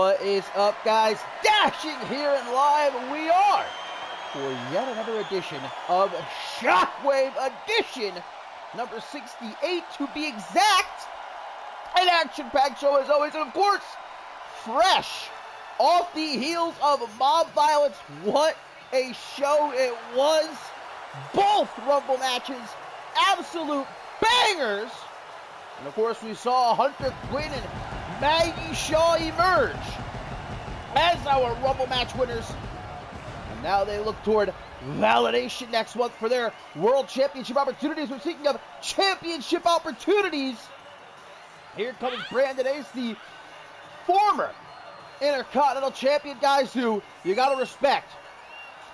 What is up, guys? Dashing here and live we are for yet another edition of Shockwave edition number 68 to be exact. An action-packed show as always, and of course, fresh off the heels of Mob Violence. What a show it was. Both Rumble matches, absolute bangers. And of course, we saw Hunter Quinn and Maggie Shaw emerge as our Rumble match winners. And now they look toward validation next month for their World Championship opportunities. We're speaking of championship opportunities. Here comes Brandon Ace, the former Intercontinental Champion, guys, who you got to respect.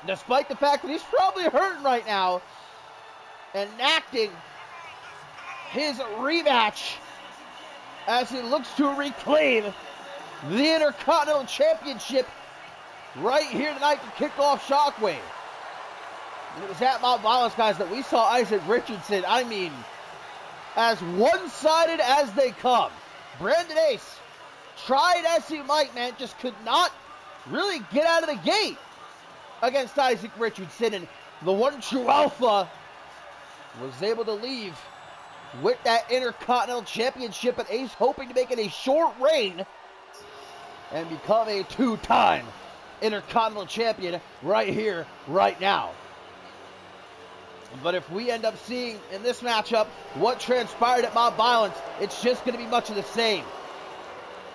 Despite the fact that he's probably hurting right now, enacting his rematch as he looks to reclaim the Intercontinental Championship right here tonight to kick off Shockwave. And it was at Mob Violence, guys, that we saw Isaac Richardson, I mean, as one-sided as they come. Brandon Ace tried as he might, man, just could not really get out of the gate against Isaac Richardson, and the one true alpha was able to leave with that Intercontinental Championship, and Ace hoping to make it a short reign and become a two-time Intercontinental Champion right here, right now. But if we end up seeing in this matchup what transpired at Mob Violence, it's just going to be much of the same.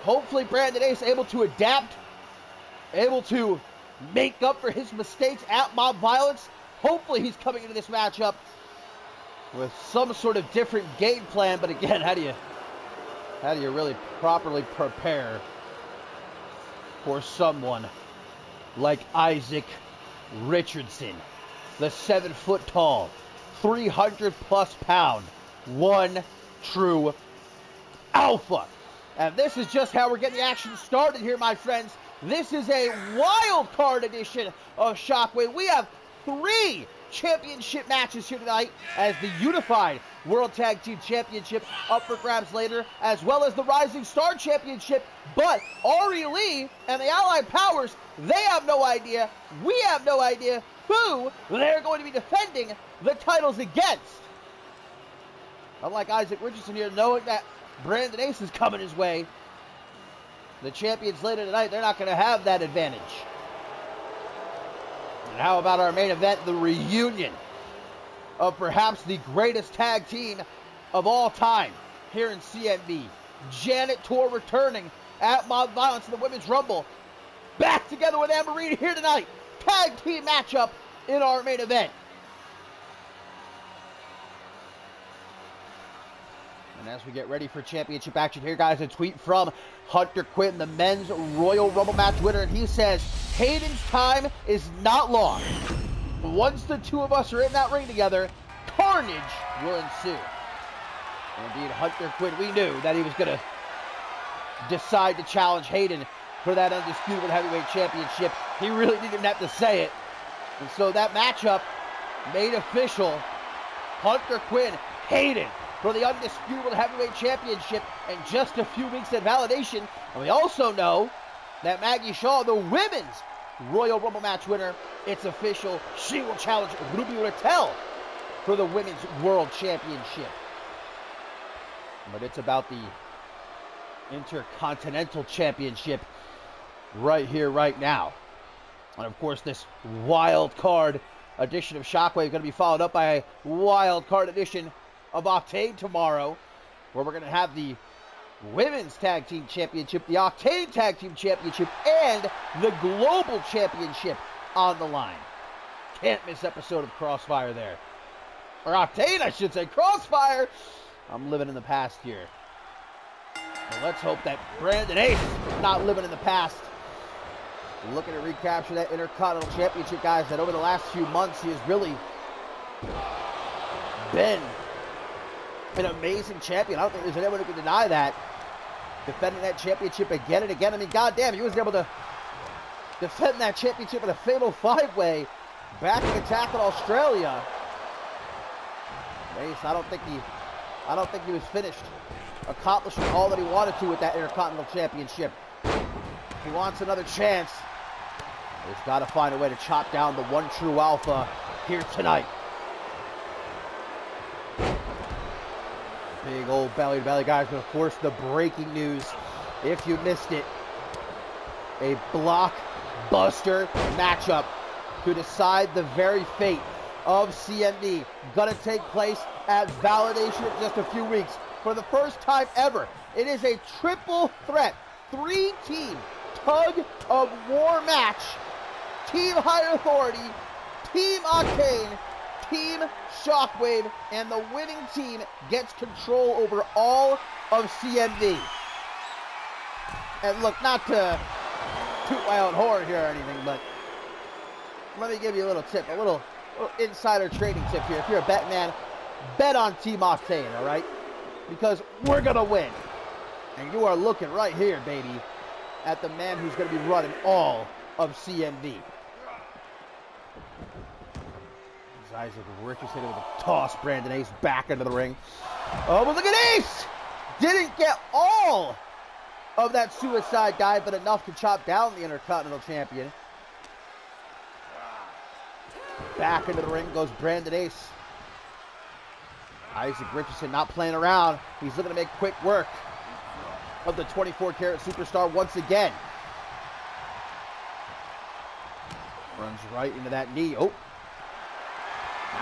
Hopefully Brandon Ace able to adapt, able to make up for his mistakes at Mob Violence. Hopefully he's coming into this matchup with some sort of different game plan, but again, how do you really properly prepare for someone like Isaac Richardson, the 7-foot-tall, 300-plus pound, one true alpha? And this is just how we're getting the action started here, my friends. This is a wild card edition of Shockwave. We have 3 championship matches here tonight, as the Unified World Tag Team Championship up for grabs later, as well as the Rising Star Championship. But Ari Lee and the Allied Powers, they have no idea, we have no idea who they're going to be defending the titles against. Unlike Isaac Richardson here, knowing that Brandon Ace is coming his way, the champions later tonight, they're not going to have that advantage. And how about our main event, the reunion of perhaps the greatest tag team of all time here in CMV. Janet Tor returning at Mob Violence in the Women's Rumble. Back together with Amber Reed here tonight. Tag team matchup in our main event. And as we get ready for championship action here, guys, a tweet from Hunter Quinn, the men's Royal Rumble match winner, and he says, Hayden's time is not long. Once the two of us are in that ring together, carnage will ensue. And indeed, Hunter Quinn, we knew that he was going to decide to challenge Hayden for that undisputed heavyweight championship. He really didn't even have to say it. And so that matchup made official. Hunter Quinn, Hayden, for the undisputed heavyweight championship, and just a few weeks at validation. And we also know that Maggie Shaw, the women's Royal Rumble match winner, it's official. She will challenge Ruby Raquel for the women's world championship. But it's about the Intercontinental Championship right here, right now. And of course, this wild card edition of Shockwave is going to be followed up by a wild card edition of Octane tomorrow, where we're going to have the Women's Tag Team Championship, the Octane Tag Team Championship, and the Global Championship on the line. Can't miss episode of Crossfire there. Or Octane, I should say. Crossfire! I'm living in the past here. But let's hope that Brandon Ace is not living in the past. Looking to recapture that Intercontinental Championship, guys, that over the last few months he has really been an amazing champion. I don't think there's anyone who can deny that. Defending that championship again and again. I mean, goddamn, he was able to defend that championship in a fatal 5-way back in Attack in Australia. Ace, I don't think he I don't think he was finished accomplishing all that he wanted to with that Intercontinental Championship. He wants another chance. He's got to find a way to chop down the one true alpha here tonight. Big old belly-to-belly, guys. But, of course, the breaking news, if you missed it, a blockbuster matchup to decide the very fate of CMV. Gonna take place at Validation in just a few weeks. For the first time ever, it is a triple threat, 3-team tug of war match. Team Higher Authority, Team Octane, Team Shockwave, and the winning team gets control over all of CMV. And look, not to toot my own horn here or anything, but let me give you a little tip, a little insider trading tip here. If you're a bet man, bet on Team Octane, all right? Because we're going to win. And you are looking right here, baby, at the man who's going to be running all of CMV. Isaac Richardson with a toss. Brandon Ace back into the ring. Oh, but look at Ace! Didn't get all of that suicide dive, but enough to chop down the Intercontinental Champion. Back into the ring goes Brandon Ace. Isaac Richardson not playing around. He's looking to make quick work of the 24-karat superstar once again. Runs right into that knee. Oh.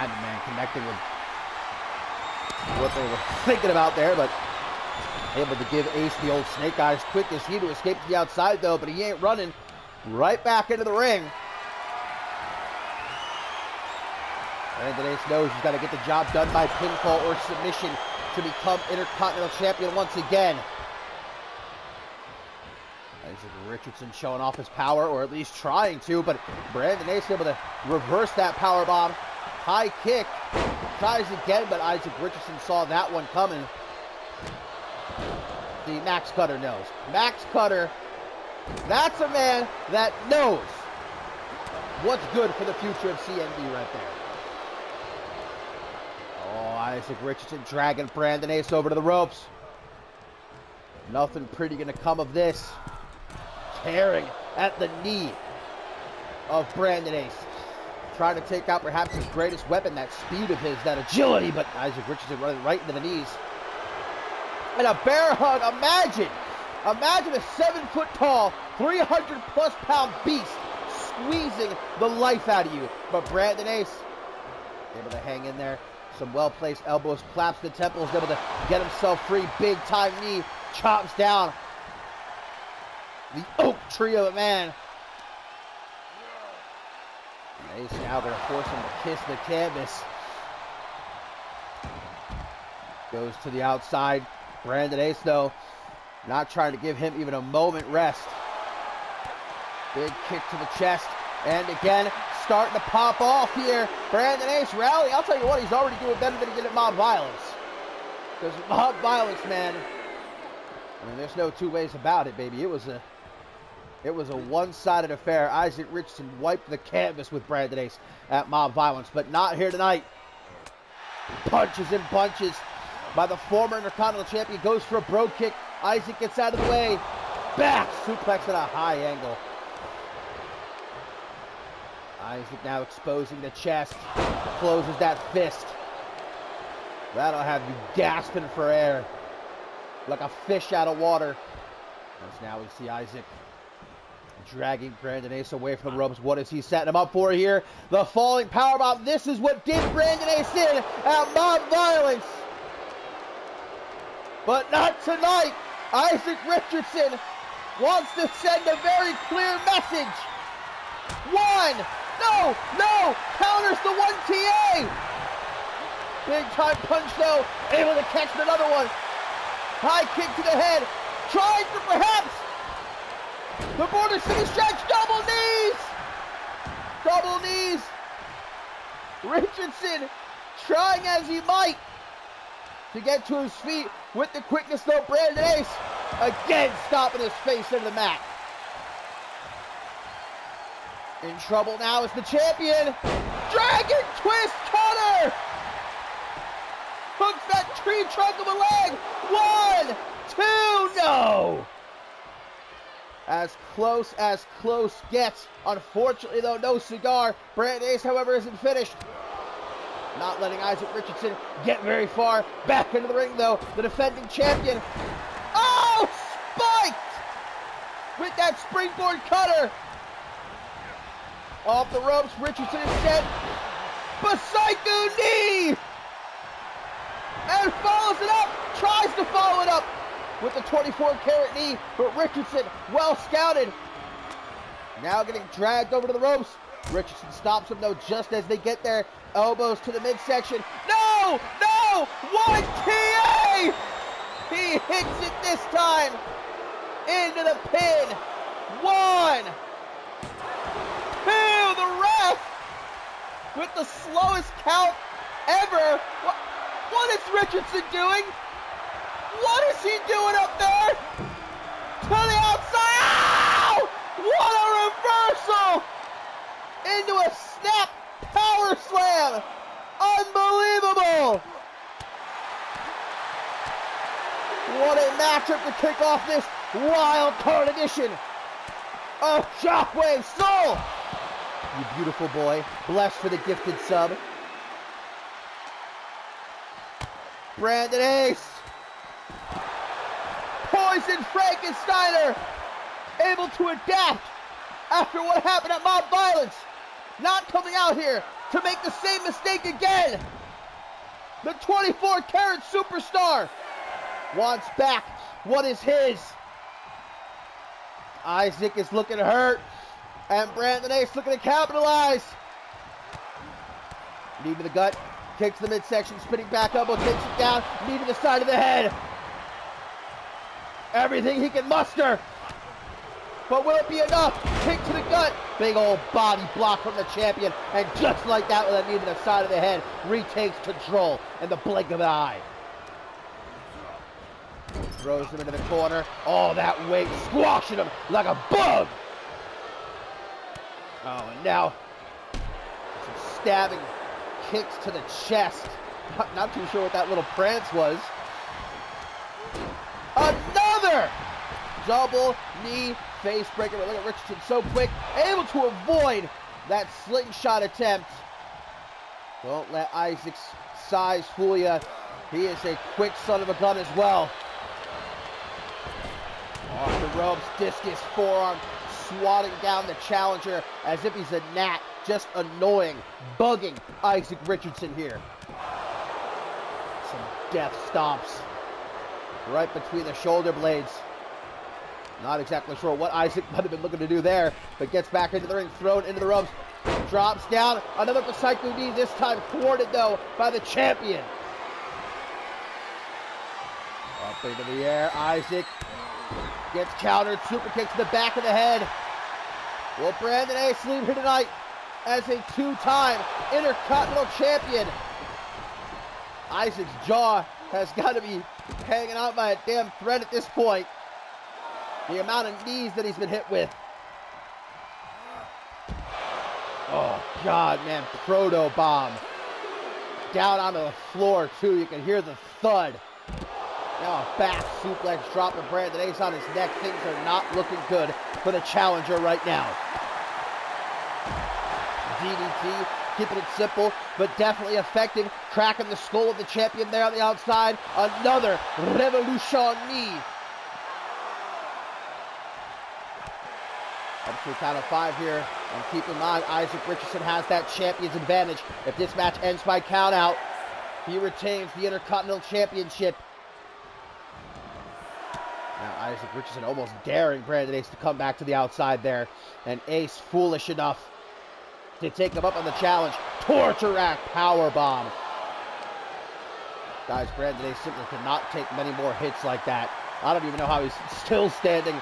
Man connecting with what they were thinking about there, but able to give Ace the old snake eyes quick as he to escape to the outside, though, but he ain't running. Right back into the ring. Brandon Ace knows he's got to get the job done by pinfall or submission to become Intercontinental Champion once again. Isaac Richardson showing off his power, or at least trying to, but Brandon Ace able to reverse that power bomb. High kick, tries again, but Isaac Richardson saw that one coming. The Max Cutter knows. Max Cutter, that's a man that knows what's good for the future of CMV right there. Oh, Isaac Richardson dragging Brandon Ace over to the ropes. Nothing pretty gonna come of this. Tearing at the knee of Brandon Ace. Trying to take out perhaps his greatest weapon, that speed of his, that agility, but Isaac Richardson running right into the knees. And a bear hug, imagine a 7-foot-tall, 300-plus-pound beast squeezing the life out of you. But Brandon Ace, able to hang in there. Some well-placed elbows, claps to the temples, able to get himself free. Big-time knee, chops down the oak tree of a man. Ace now going to force him to kiss the canvas. Goes to the outside. Brandon Ace, though, not trying to give him even a moment rest. Big kick to the chest. And again, starting to pop off here. Brandon Ace rally. I'll tell you what, he's already doing better than he did at Mob Violence. Because Mob Violence, man, I mean, there's no two ways about it, baby. It was a one-sided affair. Isaac Richardson wiped the canvas with Brandon Ace at Mob Violence, but not here tonight. Punches and bunches by the former Intercontinental Champion. Goes for a bro kick. Isaac gets out of the way. Back suplex at a high angle. Isaac now exposing the chest. Closes that fist. That'll have you gasping for air like a fish out of water. As now we see Isaac dragging Brandon Ace away from the ropes. What is he setting him up for here? The falling powerbomb. This is what did Brandon Ace in at Mob Violence. But not tonight. Isaac Richardson wants to send a very clear message. One. No. Counters the 1TA. Big time punch though. Able to catch another one. High kick to the head. Trying for perhaps the Border City stretch. Double knees. Richardson trying as he might to get to his feet with the quickness though. Brandon Ace again stomping his face into the mat. In trouble now is the champion. Dragon twist cutter. Hooks that tree trunk of a leg. 1, 2, no. As close gets. Unfortunately, though, no cigar. Brandon Ace, however, isn't finished. Not letting Isaac Richardson get very far. Back into the ring, though, the defending champion. Oh, spiked! With that springboard cutter. Off the ropes, Richardson is sent. Psycho knee! And follows it up. Tries to follow it up with the 24-karat knee, but Richardson, well scouted. Now getting dragged over to the ropes. Richardson stops him, though, just as they get there. Elbows to the midsection. No! No! 1 TA! He hits it this time. Into the pin. 1, 2, the ref with the slowest count ever. What is Richardson doing? What is he doing up there? To the outside. Ow! What a reversal! Into a snap power slam. Unbelievable! What a matchup to kick off this wild card edition of Shockwave Soul. You beautiful boy. Blessed for the gifted sub. Brandon Ace. Poison Frankensteiner. Able to adapt after what happened at Mob Violence. Not coming out here to make the same mistake again. The 24-karat superstar wants back what is his. Isaac is looking hurt. And Brandon Ace looking to capitalize. Knee to the gut. Kicks the midsection. Spinning back elbow. Takes it down. Knee to the side of the head. Everything he can muster. But will it be enough? Kick to the gut. Big old body block from the champion. And just like that, with a knee to the side of the head, retakes control in the blink of an eye. Throws him into the corner. Oh, that weight squashing him like a bug. Oh, and now some stabbing kicks to the chest. Not too sure what that little prance was. Another double knee face breaker. But look at Richardson, so quick, able to avoid that slingshot attempt. Don't let Isaac's size fool you. He is a quick son of a gun as well. Off the ropes, discus forearm, swatting down the challenger as if he's a gnat, just annoying, bugging Isaac Richardson here. Some death stomps right between the shoulder blades. Not exactly sure what Isaac might have been looking to do there, but gets back into the ring, thrown into the ropes, drops down, another Psycho knee, this time thwarted though by the champion. Up into the air, Isaac gets countered, super kick to the back of the head. Will Brandon Ace leave here tonight as a two-time Intercontinental Champion? Isaac's jaw has got to be hanging out by a damn thread at this point. The amount of knees that he's been hit with. Oh, God, man. Proto bomb. Down onto the floor, too. You can hear the thud. Now a back suplex dropping Brandon Ace on his neck. Things are not looking good for the challenger right now. DDT, keeping it simple, but definitely effective. Cracking the skull of the champion there on the outside. Another Revolution knee. Up to a count of 5 here. And keep in mind, Isaac Richardson has that champion's advantage. If this match ends by count out, he retains the Intercontinental Championship. Now Isaac Richardson almost daring Brandon Ace to come back to the outside there. And Ace foolish enough to take him up on the challenge. Torture rack powerbomb. Guys, Brandon Ace simply cannot take many more hits like that. I don't even know how he's still standing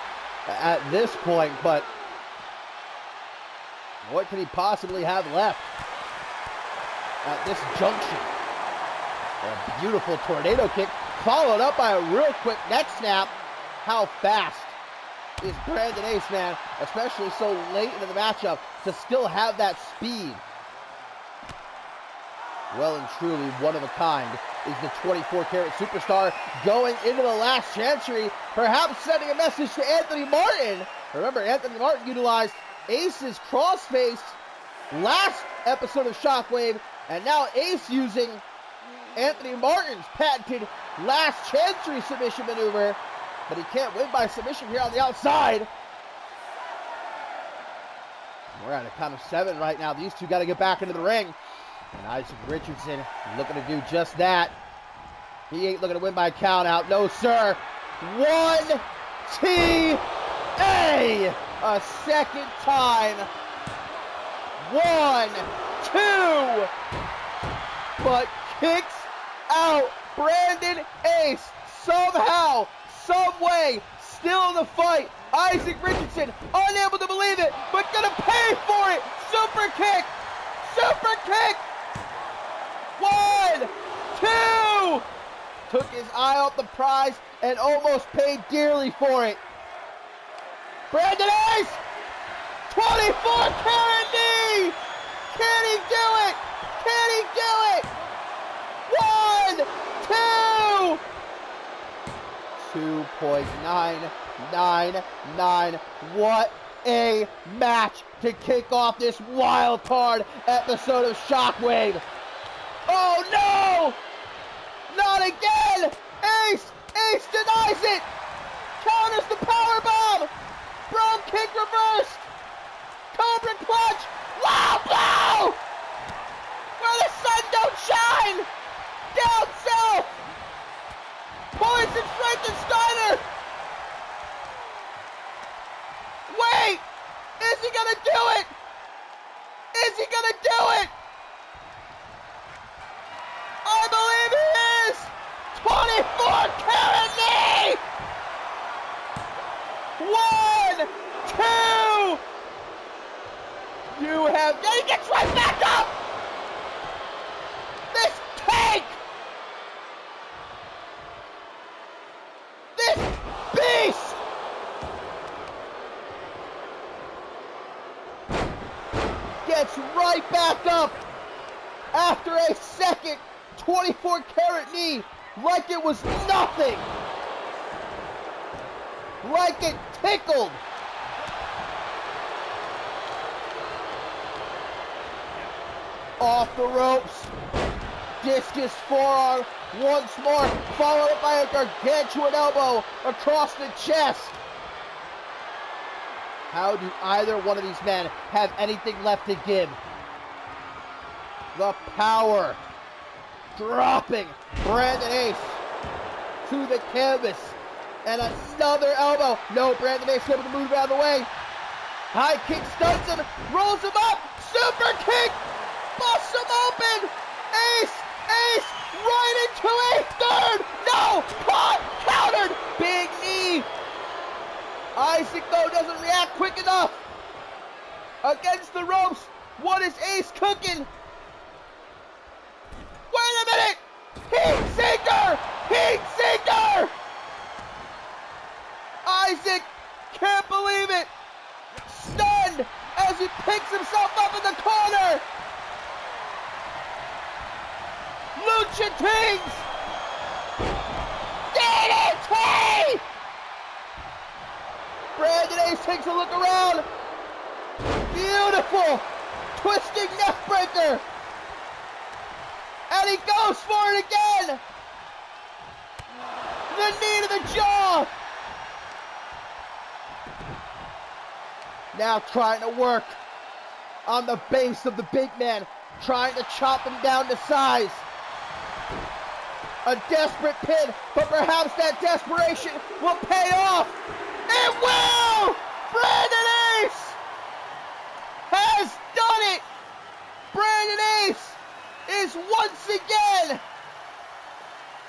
at this point, but what can he possibly have left at this junction? A beautiful tornado kick, followed up by a real quick neck snap. How fast is Brandon Ace, man, especially so late into the matchup, to still have that speed? Well and truly one of a kind is the 24-karat superstar going into the last chancery, perhaps sending a message to Anthony Martin. Remember, Anthony Martin utilized Ace's crossface last episode of Shockwave, and now Ace using Anthony Martin's patented last chancery submission maneuver, but he can't win by submission here on the outside. We're at a count of 7 right now. These two got to get back into the ring. And Isaac Richardson looking to do just that. He ain't looking to win by count out. No, sir. 1 T-A. A second time. 1, 2. But kicks out Brandon Ace. Somehow, some way, still in the fight. Isaac Richardson, unable to believe it, but gonna pay for it. Super kick. Super kick. 1, 2. Took his eye off the prize and almost paid dearly for it. Brandon Ace. 24-karat knee. Can he do it? Can he do it? 1, 2. 2.999. What a match to kick off this wild card episode of Shockwave. Oh no! Not again! Ace denies it! Counters the powerbomb! Brom kick reversed! Cobra clutch! Low blow! Where the sun don't shine! Down south! Poison Frankensteiner! Wait! Is he gonna do it? Is he gonna do it? I believe he is! 24-karat knee! 1, 2! You have... He gets right back up! This tank! This beast! Gets right back up after a second 24-karat knee, like it was nothing. Like it tickled. Off the ropes. Discus forearm once more, followed up by a gargantuan elbow across the chest. How do either one of these men have anything left to give? The power. Dropping Brandon Ace to the canvas. And another elbow. No, Brandon Ace able to move out of the way. High kick stuns him. Rolls him up. Super kick. Busts him open. Ace right into a third. No. Caught. Countered. Big knee. Isaac, though, doesn't react quick enough. Against the ropes. What is Ace cooking? Wait a minute! Heat seeker! Heat seeker! Isaac can't believe it. Stunned as he picks himself up in the corner. Lucha Kings! DDT! Brandon Ace takes a look around. Beautiful twisting neck breaker. And he goes for it again. The knee to the jaw. Now trying to work on the base of the big man, trying to chop him down to size. A desperate pin, but perhaps that desperation will pay off. It will! Brandon Ace has done it! Brandon Ace is once again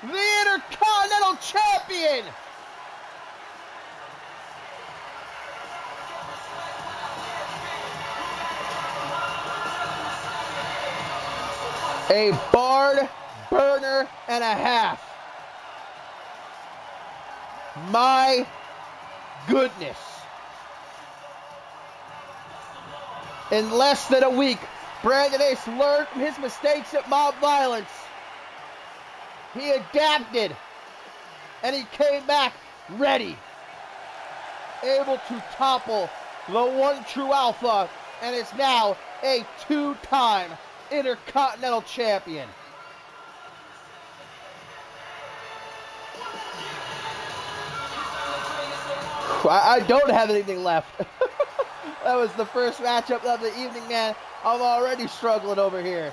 the Intercontinental Champion! A barn burner and a half. My goodness. In less than a week, Brandon Ace learned from his mistakes at Mob Violence He adapted, and he came back ready, able to topple the one true alpha, and is now a two-time Intercontinental Champion. I don't have anything left. That was the first matchup of the evening, man. I'm already struggling over here.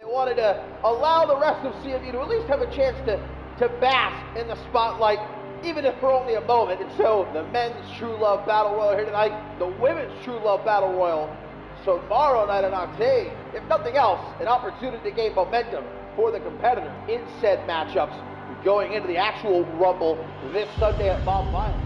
Wanted to allow the rest of CMV to at least have a chance to bask in the spotlight, even if for only a moment. And so the men's True Love Battle Royal here tonight, the women's True Love Battle Royal tomorrow night in Octave. If nothing else, an opportunity to gain momentum for the competitor in said matchups going into the actual Rumble this Sunday at Bob Violence.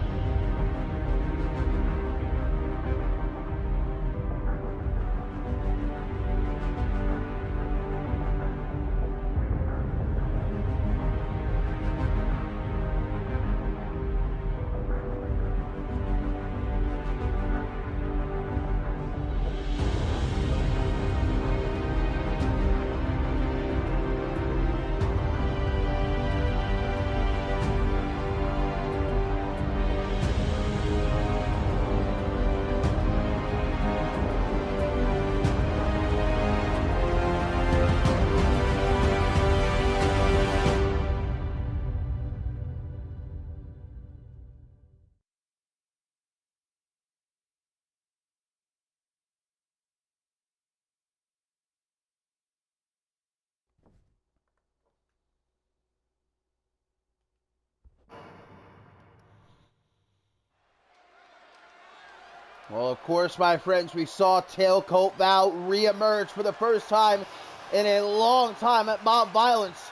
Well, of course, my friends, we saw Tailcoat Val reemerge for the first time in a long time at Bob Violence,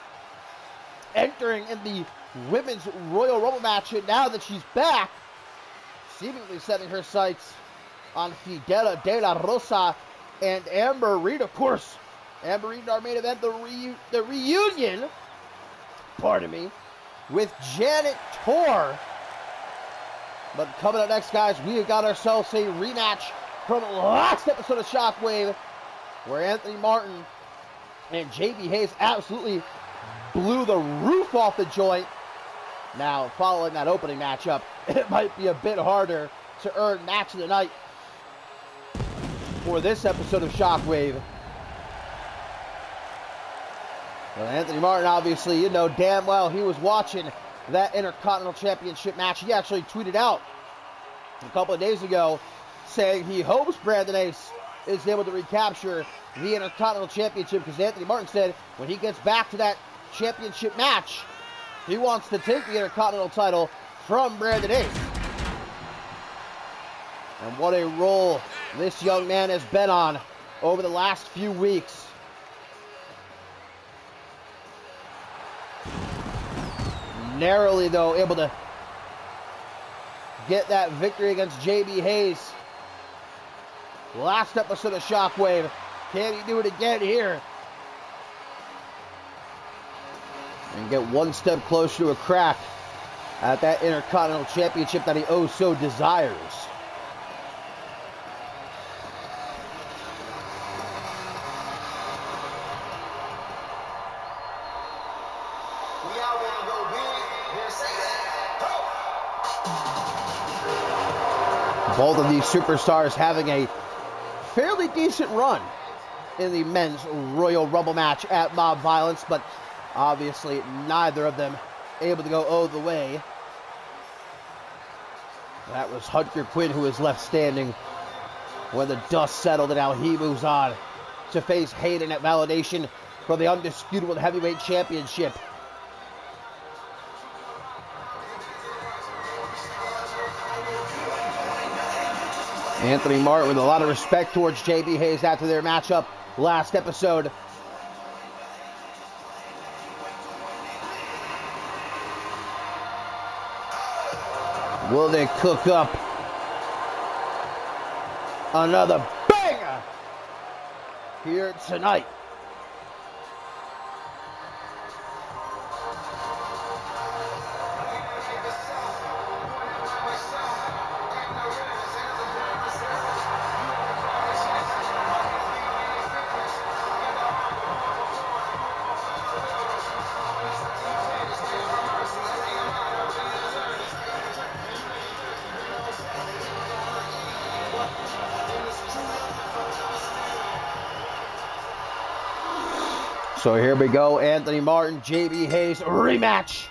entering in the Women's Royal Rumble match, and now that she's back, seemingly setting her sights on Fidela de la Rosa and Amber Reed. Of course, Amber Reed in our main event, the reunion, pardon me, with Janet Tor. But coming up next, guys, we have got ourselves a rematch from last episode of Shockwave, where Anthony Martin and JB Hayes absolutely blew the roof off the joint. Now, following that opening matchup, it might be a bit harder to earn match of the night for this episode of Shockwave. Well, Anthony Martin, obviously, you know damn well he was watching that Intercontinental Championship match. He actually tweeted out a couple of days ago saying he hopes Brandon Ace is able to recapture the Intercontinental Championship, because Anthony Martin said when he gets back to that championship match, he wants to take the Intercontinental title from Brandon Ace. And what a role this young man has been on over the last few weeks. Narrowly, though, able to get that victory against JB Hayes. Last episode of Shockwave. Can he do it again here? And get one step closer to a crack at that Intercontinental Championship that he oh so desires. Both of these superstars having a fairly decent run in the men's Royal Rumble match at Mob Violence, but obviously neither of them able to go all the way. That was Hunter Quinn who was left standing when the dust settled, and now he moves on to face Hayden at Validation for the Undisputed World Heavyweight Championship. Anthony Martin with a lot of respect towards JB Hayes after their matchup last episode. Will they cook up another banger here tonight? So here we go, Anthony Martin, JB Hayes rematch.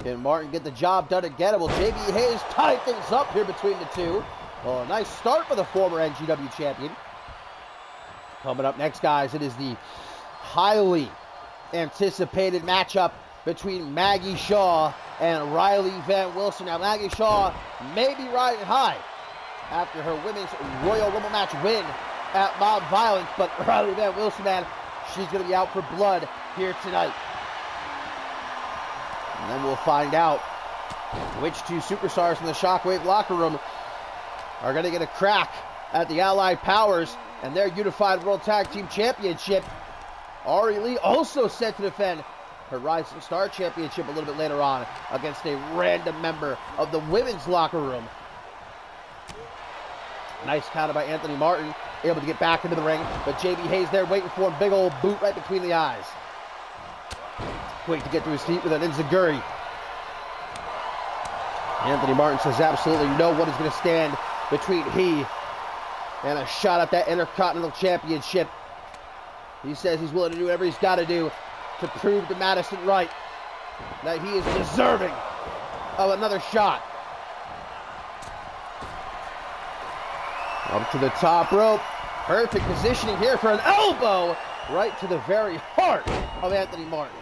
Can Martin get the job done again? Will JB Hayes tie things up here between the two? Well, a nice start for the former NGW champion. Coming up next, guys, it is the highly anticipated matchup between Maggie Shaw and Riley Van Wilson. Now, Maggie Shaw may be riding high after her women's Royal Rumble match win at Mob Violence, but Riley Van Wilson, man, she's going to be out for blood here tonight. And then we'll find out which two superstars in the Shockwave locker room are going to get a crack at the Allied Powers and their Unified World Tag Team Championship. Ari Lee also set to defend her Rising Star Championship a little bit later on against a random member of the women's locker room. Nice counter by Anthony Martin, able to get back into the ring, but JB Hayes there waiting for him. Big old boot right between the eyes. Quick to get to his feet with an enziguri. Anthony Martin says absolutely no one is going to stand between he and a shot at that Intercontinental Championship. He says he's willing to do whatever he's got to do to prove to Madison Wright that he is deserving of another shot. Up to the top rope. Perfect positioning here for an elbow right to the very heart of Anthony Martin.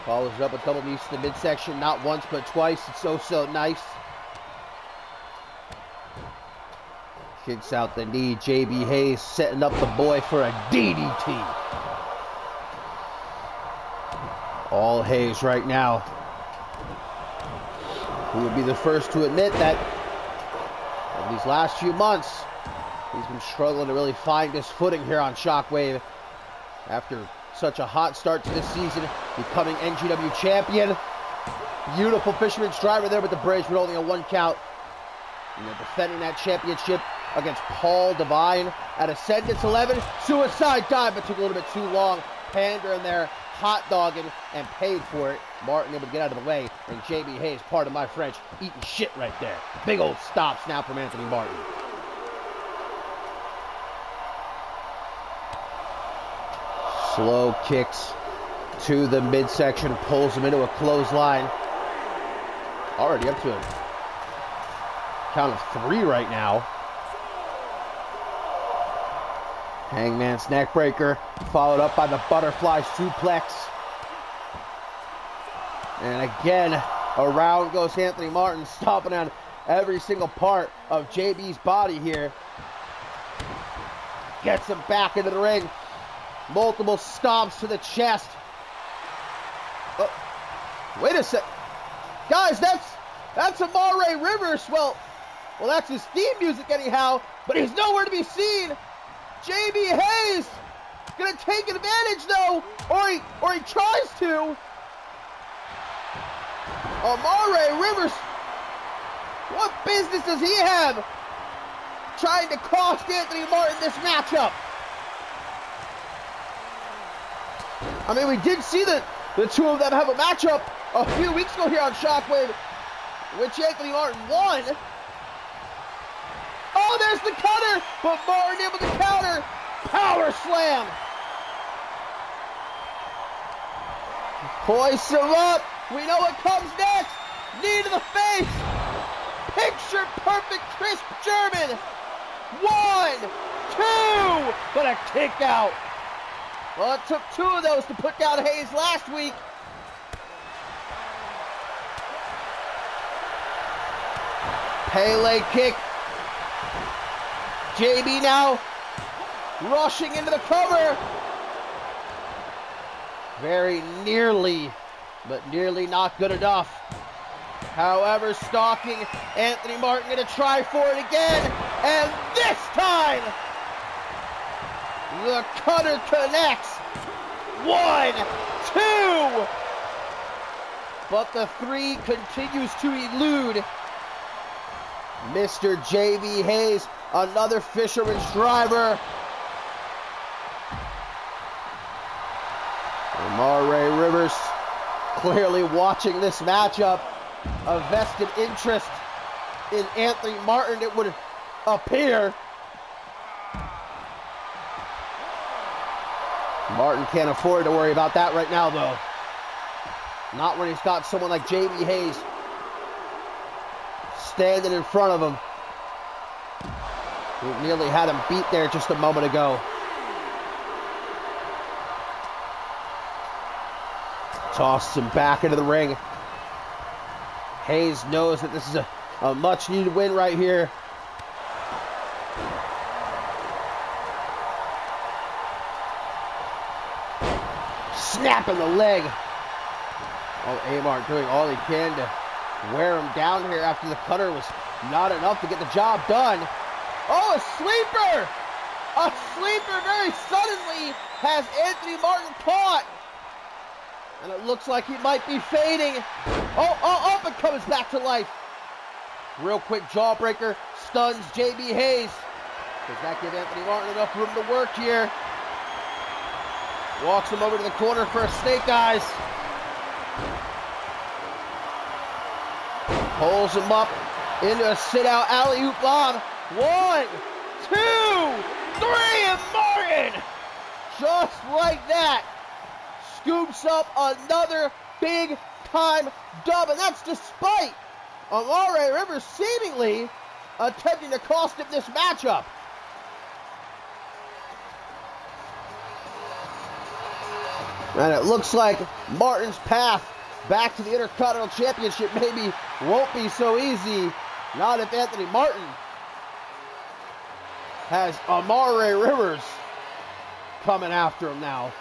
Follows up with double knees to the midsection, not once but twice. It's so nice. Kicks out the knee. JB Hayes setting up the boy for a DDT. All Hayes right now. Who would be the first to admit that in these last few months, he's been struggling to really find his footing here on Shockwave after such a hot start to this season, becoming NGW champion. Beautiful Fisherman's Driver there with the bridge, but only a 1 count. And they're defending that championship against Paul Devine at Ascendance 11. Suicide dive, but took a little bit too long. Pander in there, hot dogging, and paid for it. Martin able to get out of the way, and JB Hayes, pardon my French, eating shit right there. Big old stops now from Anthony Martin. Slow kicks to the midsection, pulls him into a clothesline. Already up to a count of 3 right now. Hangman's neckbreaker, followed up by the butterfly suplex. And again, around goes Anthony Martin, stomping on every single part of JB's body here. Gets him back into the ring. Multiple stomps to the chest. Oh, wait a sec. Guys, that's Amare Rivers. Well, that's his theme music anyhow, but he's nowhere to be seen. JB Hayes gonna take advantage though, or he tries to. Amare Rivers, what business does he have trying to cost Anthony Martin this matchup? I mean, we did see the two of them have a matchup a few weeks ago here on Shockwave, which Anthony Martin won. Oh, there's the cutter, but Martin able to counter. Power slam. Hoists him up. We know what comes next. Knee to the face. Picture perfect crisp German. 1, 2, but a kick out. Well, it took 2 of those to put down Hayes last week. Pele kick. JB now rushing into the cover. Very nearly, but nearly not good enough. However, stalking Anthony Martin gonna try for it again, and this time the cutter connects. 1, 2, but the 3 continues to elude Mr. JB Hayes, another fisherman's driver. Amare Rivers clearly watching this matchup. A vested interest in Anthony Martin, it would appear. Martin can't afford to worry about that right now, though. Not when he's got someone like JB Hayes standing in front of him. He nearly had him beat there just a moment ago. Tosses him back into the ring. Hayes knows that this is a much-needed win right here. Snapping the leg. Oh, Amar doing all he can to wear him down here after the cutter was not enough to get the job done. Oh, a sleeper! A sleeper very suddenly has Anthony Martin caught. And it looks like he might be fading. Oh, it comes back to life. Real quick jawbreaker, stuns JB Hayes. Does that give Anthony Martin enough room to work here? Walks him over to the corner for a snake eyes. Pulls him up into a sit-out alley-oop bomb. 1, 2, 3, and Martin! Just like that, scoops up another big-time dub, and that's despite Amare Rivers seemingly attempting to cost him this matchup. And it looks like Martin's path back to the Intercontinental Championship maybe won't be so easy. Not if Anthony Martin has Amare Rivers coming after him now.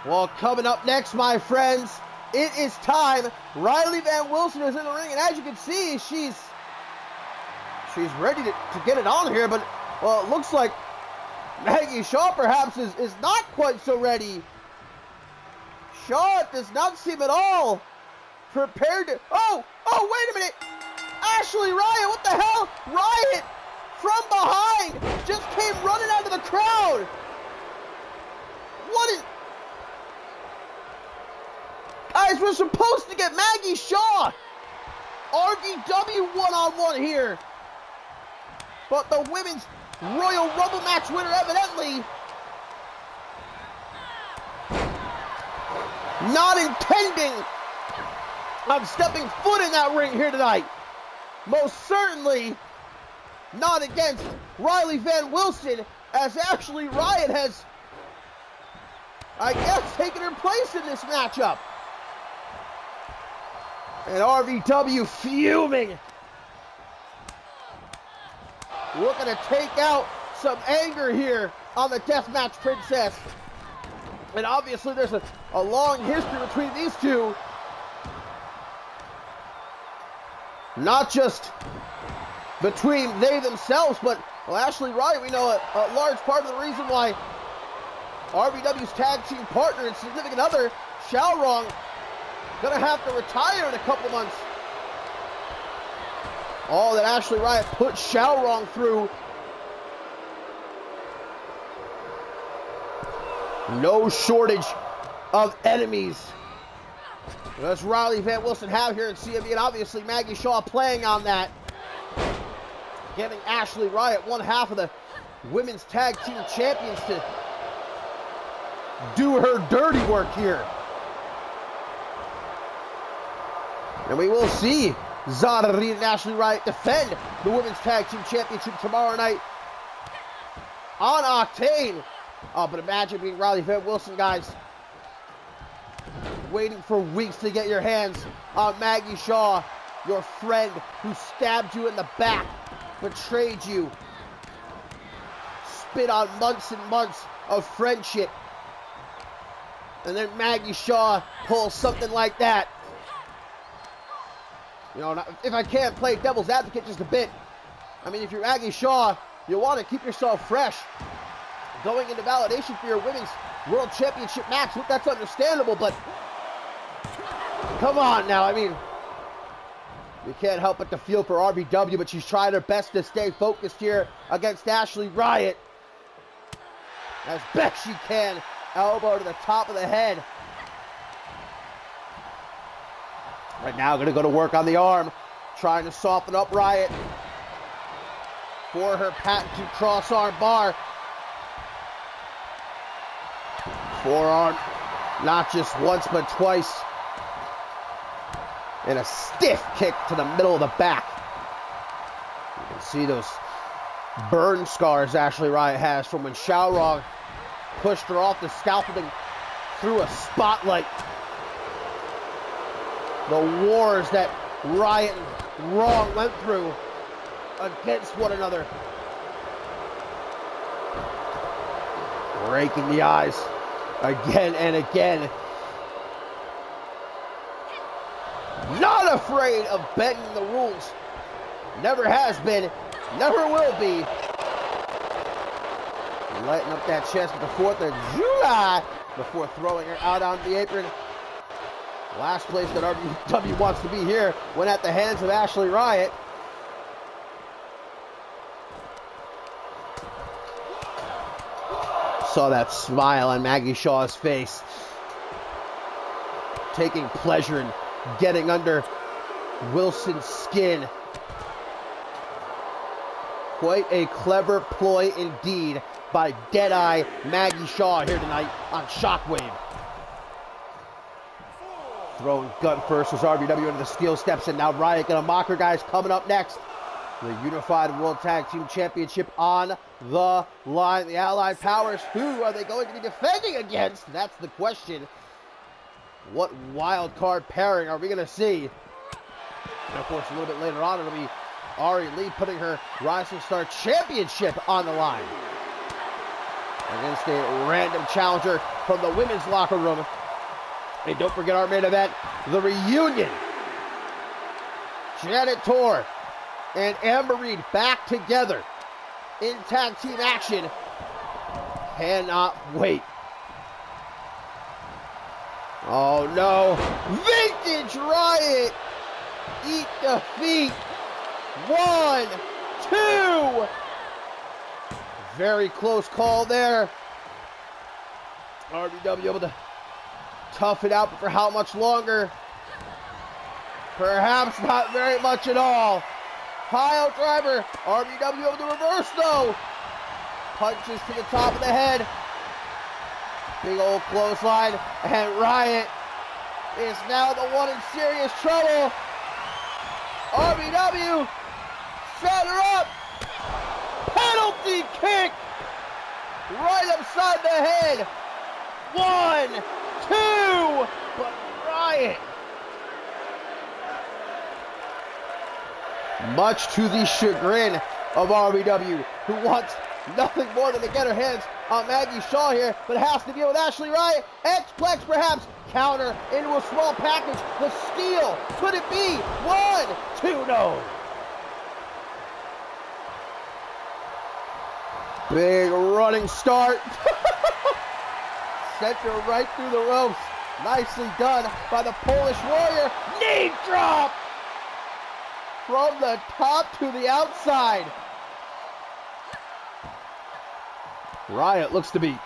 Well, coming up next, my friends, it is time. Riley Van Wilson is in the ring, and as you can see, she's ready to get it on here, but, well, it looks like Maggie Shaw perhaps is not quite so ready. Shaw does not seem at all prepared to... Oh, wait a minute. Ashley Riot, what the hell? Riot, from behind, just came running out of the crowd. What is... Guys, we're supposed to get Maggie Shaw. RVW one-on-one here. But the Women's Royal Rumble match winner evidently not intending on stepping foot in that ring here tonight. Most certainly not against Riley Van Wilson, as Ashley Riot has, I guess, taken her place in this matchup. And RVW fuming. Looking to take out some anger here on the Deathmatch Princess. And obviously there's a long history between these two. Not just between they themselves, but well, Ashley Riot, we know a large part of the reason why RVW's tag team partner and significant other, Xiaorong, gonna have to retire in a couple months. All that Ashley Riot put Xiaorong through. No shortage of enemies. That's Riley Van Wilson have here in CMV, and obviously Maggie Shaw playing on that. Getting Ashley Riot, one half of the women's tag team champions, to do her dirty work here. And we will see Zara Reed and Ashley Riot defend the Women's Tag Team Championship tomorrow night on Octane. Oh, but imagine being Riley Van Wilson, guys. Waiting for weeks to get your hands on Maggie Shaw, your friend who stabbed you in the back, betrayed you, spit on months and months of friendship. And then Maggie Shaw pulls something like that. You know, if I can't play devil's advocate just a bit, I mean, if you're Maggie Shaw, you want to keep yourself fresh. Going into validation for your Women's World Championship match, that's understandable, but come on now, I mean, you can't help but to feel for RVW, but she's trying her best to stay focused here against Ashley Riot. As best she can, elbow to the top of the head. Right now, going to go to work on the arm, trying to soften up Riot for her patented cross-arm bar. Forearm, not just once, but twice. And a stiff kick to the middle of the back. You can see those burn scars Ashley Riot has from when Xiaorong pushed her off the scaffolding through a spotlight. The wars that Riot and Wrong went through against one another. Raking the eyes again and again. Not afraid of bending the rules. Never has been, never will be. Lighting up that chest with the 4th of July before throwing her out on the apron. Last place that RVW wants to be here when at the hands of Ashley Riot. Saw that smile on Maggie Shaw's face. Taking pleasure in getting under Wilson's skin. Quite a clever ploy indeed by Deadeye Maggie Shaw here tonight on Shockwave. Throwing gut first as RVW into the steel steps, and now Riot gonna mock her, guys. Coming up next, the Unified World Tag Team Championship on the line. The Allied Powers, who are they going to be defending against? That's the question. What wild card pairing are we gonna see? And of course, a little bit later on, it'll be Ari Lee putting her Rising Star Championship on the line. against a random challenger from the women's locker room. And don't forget our main event, the reunion. Janet Tor and Amber Reed back together in tag team action. Cannot wait. Oh no. Vintage Riot. Eat defeat. 1, 2. Very close call there. RBW able to tough it out, but for how much longer? Perhaps not very much at all. Pile driver. RBW able to reverse though. Punches to the top of the head. Big old clothesline. And Riot is now the one in serious trouble. RBW set her up. Penalty kick. Right upside the head. 1, 2. But Riot, much to the chagrin of RBW, who wants nothing more than to get her hands on Maggie Shaw here, but has to deal with Ashley Riot. X-Plex perhaps. Counter into a small package. The steal. Could it be? 1, 2, no. Big running start. Sent her right through the ropes. Nicely done by the Polish Warrior. Knee drop. From the top to the outside. Riot looks to be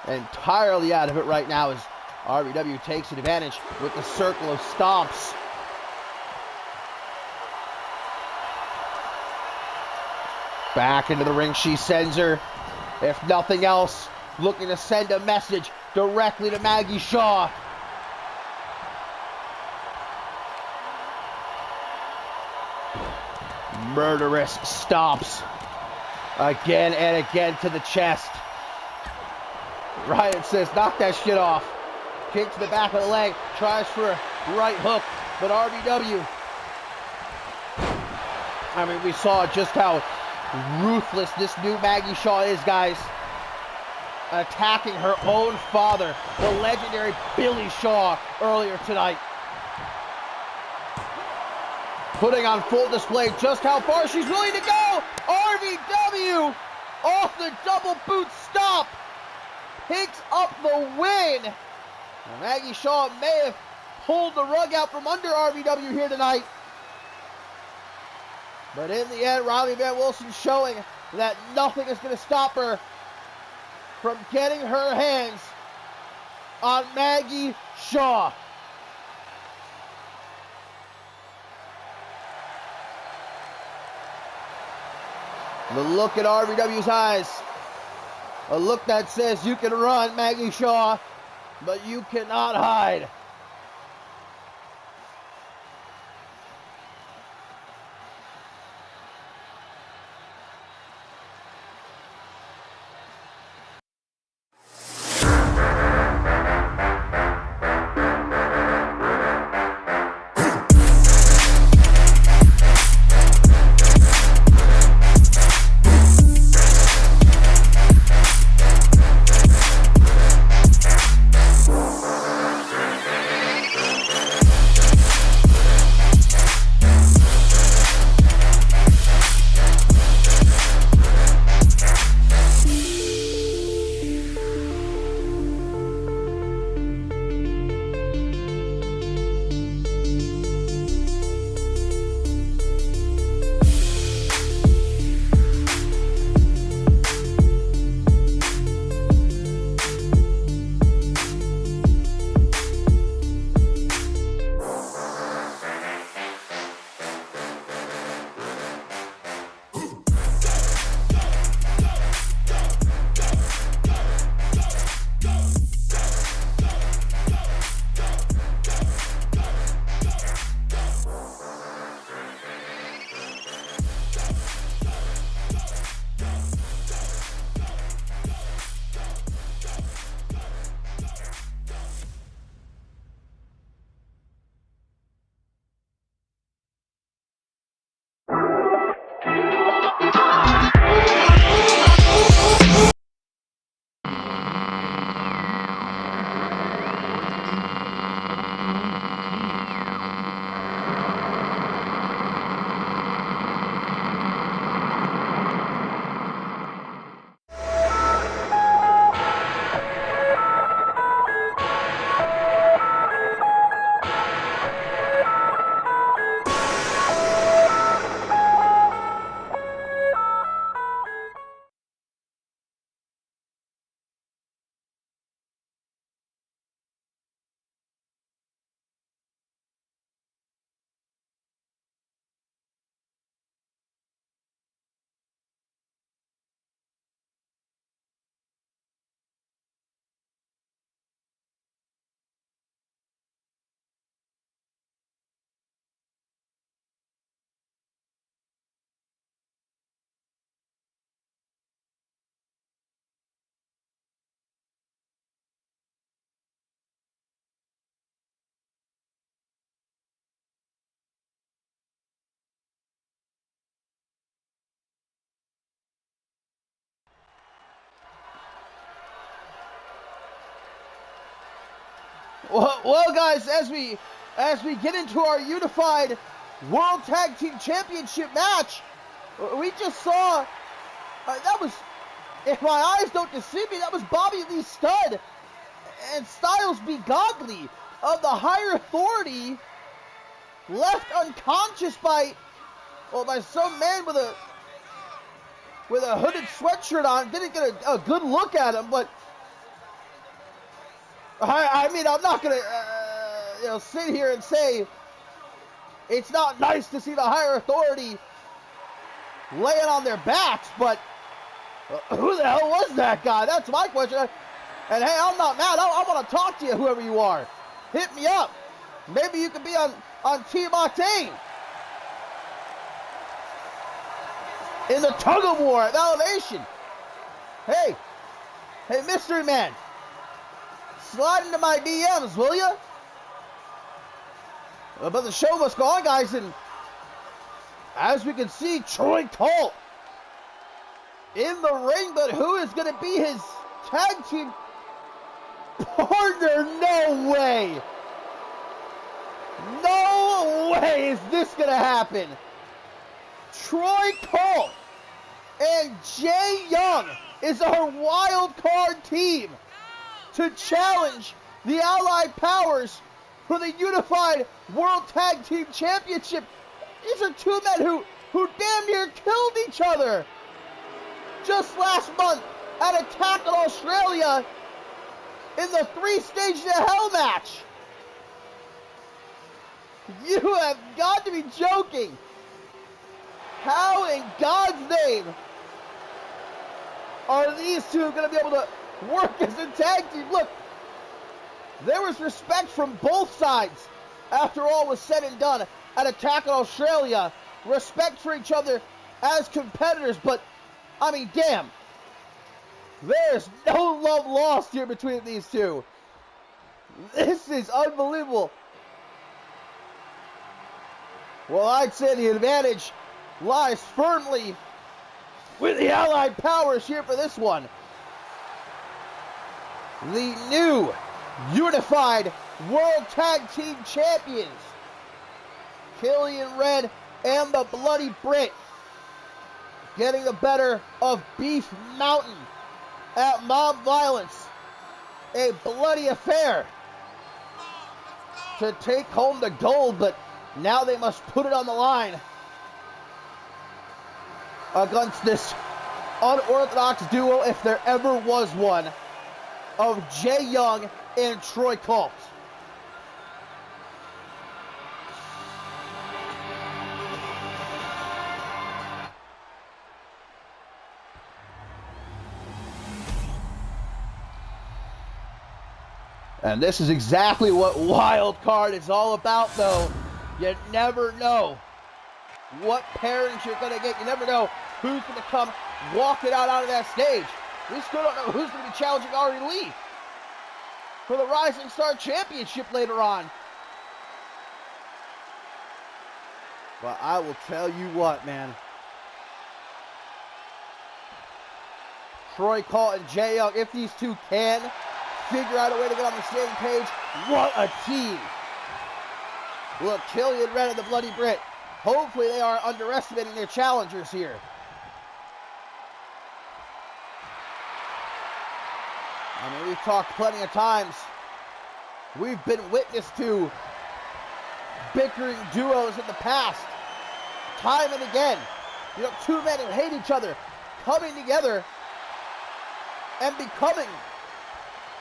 entirely out of it right now as RBW takes advantage with the circle of stomps. Back into the ring she sends her. If nothing else, looking to send a message directly to Maggie Shaw. Murderous stomps. Again and again to the chest. Riot says, knock that shit off. Kick to the back of the leg. Tries for a right hook. But RBW. I mean, we saw just how ruthless this new Maggie Shaw is, guys. Attacking her own father, the legendary Billy Shaw, earlier tonight. Putting on full display just how far she's willing to go. RBW off the double boot stop. Picks up the win. Now, Maggie Shaw may have pulled the rug out from under RBW here tonight. But in the end, Riley Van Wilson showing that nothing is going to stop her from getting her hands on Maggie Shaw. The look at RBW's eyes. A look that says you can run, Maggie Shaw, but you cannot hide. Well, guys, as we get into our unified World Tag Team Championship match, we just saw that was, if my eyes don't deceive me, that was Bobby Lee Studd and Styles B. Godley of the Higher Authority, left unconscious by some man with a hooded sweatshirt on. Didn't get a good look at him, but I mean, I'm not gonna sit here and say it's not nice to see the Higher Authority laying on their backs, but who the hell was that guy? That's my question. And hey, I'm not mad. I want to talk to you, whoever you are. Hit me up. Maybe you can be on Team Octane in the tug of war at Elevation. Hey, Mystery Man, slide into my DMs, will ya? But the show must go on, guys, and as we can see, Troy Colt in the ring, but who is going to be his tag team partner? No way! No way is this going to happen! Troy Colt and Jay Young is our wild card team to challenge the Allied Powers for the Unified World Tag Team Championship. These are two men who damn near killed each other just last month at Attack in Australia in the 3 Stages of Hell match. You have got to be joking. How in God's name are these two going to be able to work as a tag team? Look, there was respect from both sides after all was said and done at Attack in Australia. Respect for each other as competitors, but I mean, damn. There's no love lost here between these two. This is unbelievable. Well, I'd say the advantage lies firmly with the Allied Powers here for this one. The new Unified World Tag Team Champions, Killian Red and the Bloody Brit, getting the better of Beef Mountain at Mob Violence. A bloody affair to take home the gold, but now they must put it on the line against this unorthodox duo, if there ever was one, of Jay Young and Troy Colt. And this is exactly what Wild Card is all about, though. You never know what pairings you're going to get. You never know who's going to come walking out onto that stage. We still don't know who's going to be challenging Ari Lee for the Rising Star Championship later on. But I will tell you what, man. Troy Colt and Jay Young, if these two can figure out a way to get on the same page, what a team. Look, Killian Red and the Bloody Brit. Hopefully they are underestimating their challengers here. I mean, we've talked plenty of times. We've been witness to bickering duos in the past. Time and again. You know, two men who hate each other coming together and becoming,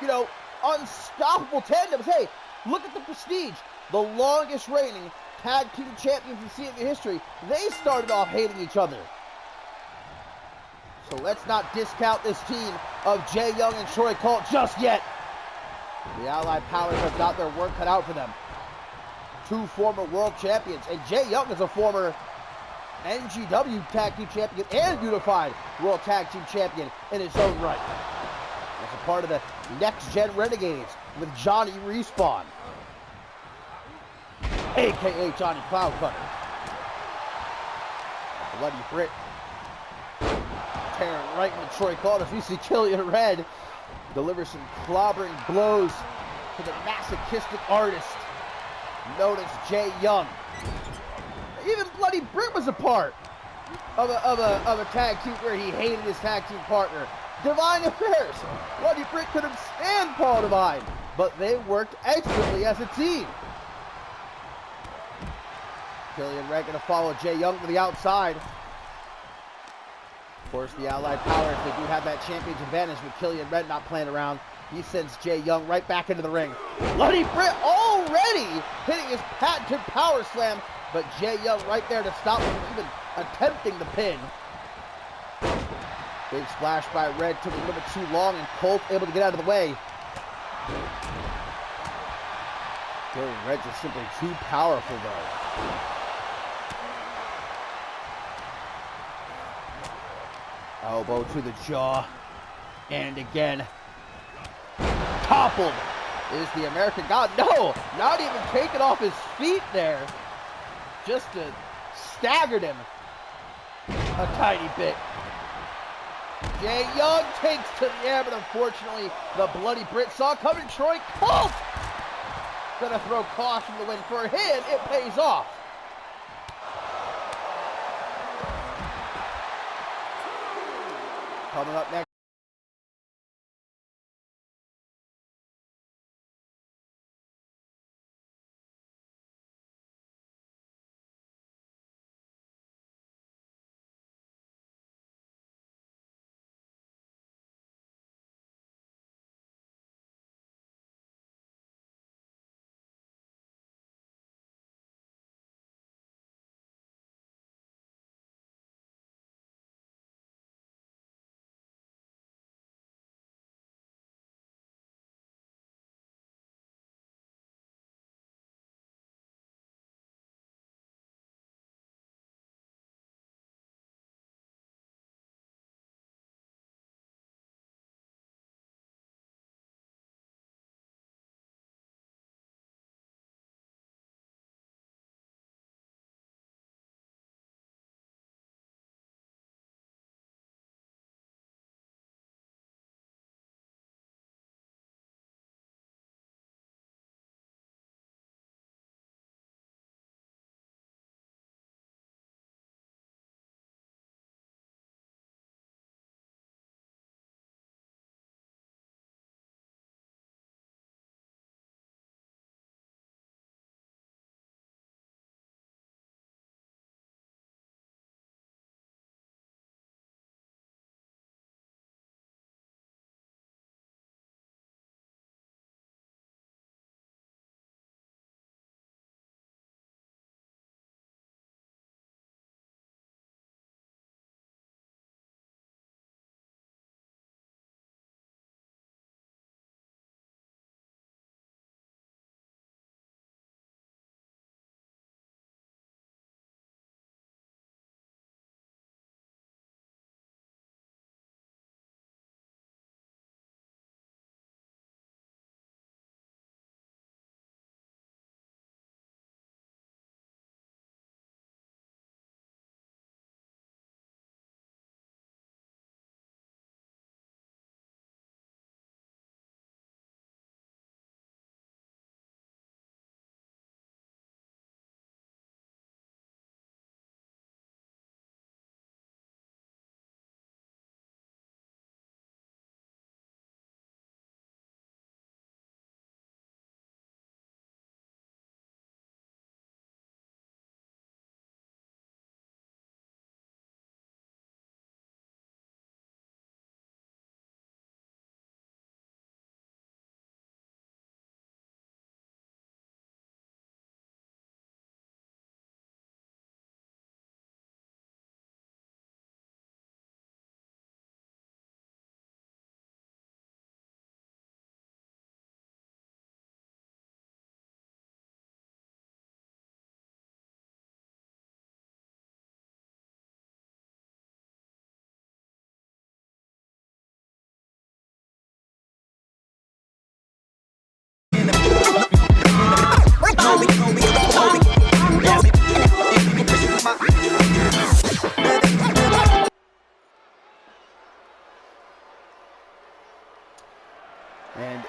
you know, unstoppable tandems. Hey, look at the Prestige. The longest reigning tag team champions in CMV history. They started off hating each other. So let's not discount this team of Jay Young and Troy Colt just yet. The Allied Powers have got their work cut out for them. Two former world champions, and Jay Young is a former NGW Tag Team Champion and Unified World Tag Team Champion in his own right. As a part of the Next Gen Renegades with Johnny Respawn, a.k.a. Johnny Cloudcutter. Bloody Brit tearing right into Troy Colt as we see Killian Red deliver some clobbering blows to the masochistic artist known as Jay Young. Even Bloody Britt was a part of a tag team where he hated his tag team partner. Divine Affairs. Bloody Britt couldn't stand Paul Divine, but they worked excellently as a team. Killian Red going to follow Jay Young to the outside. Of course, the Allied Powers, they do have that champion's advantage with Killian Red not playing around. He sends Jay Young right back into the ring. Bloody Britt already hitting his patented power slam, but Jay Young right there to stop him from even attempting the pin. Big splash by Red, took a little bit too long, and Colt able to get out of the way. Killian Red just simply too powerful though. Elbow to the jaw, and again, toppled is the American God. No, not even taken off his feet there, just staggered him a tiny bit. Jay Young takes to the air, but unfortunately, the Bloody Brit saw coming. Troy Colt gonna throw caution to the wind. For him, it pays off. Coming up next.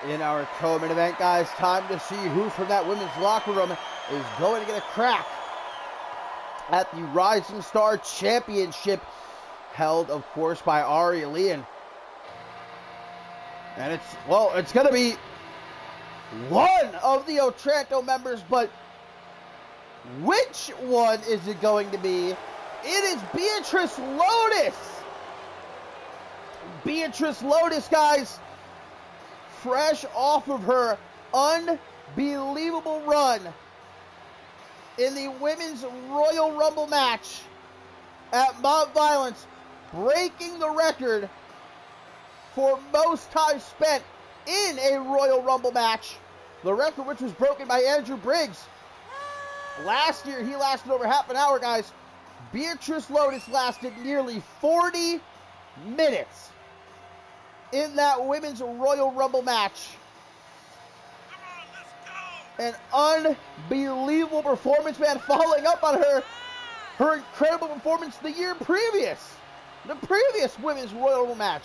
In our co-main event, guys, time to see who from that women's locker room is going to get a crack at the Rising Star Championship, held, of course, by Ari Lee. And it's going to be one of the Otranto members, but which one is it going to be? It is Beatrice Lotus. Beatrice Lotus, guys, fresh off of her unbelievable run in the Women's Royal Rumble match at Mount Violence, breaking the record for most time spent in a Royal Rumble match, the record which was broken by Andrew Briggs. Last year, he lasted over half an hour, guys. Beatrice Lotus lasted nearly 40 minutes in that Women's Royal Rumble match. An unbelievable performance, man, following up on her incredible performance the year previous. The previous Women's Royal Rumble match,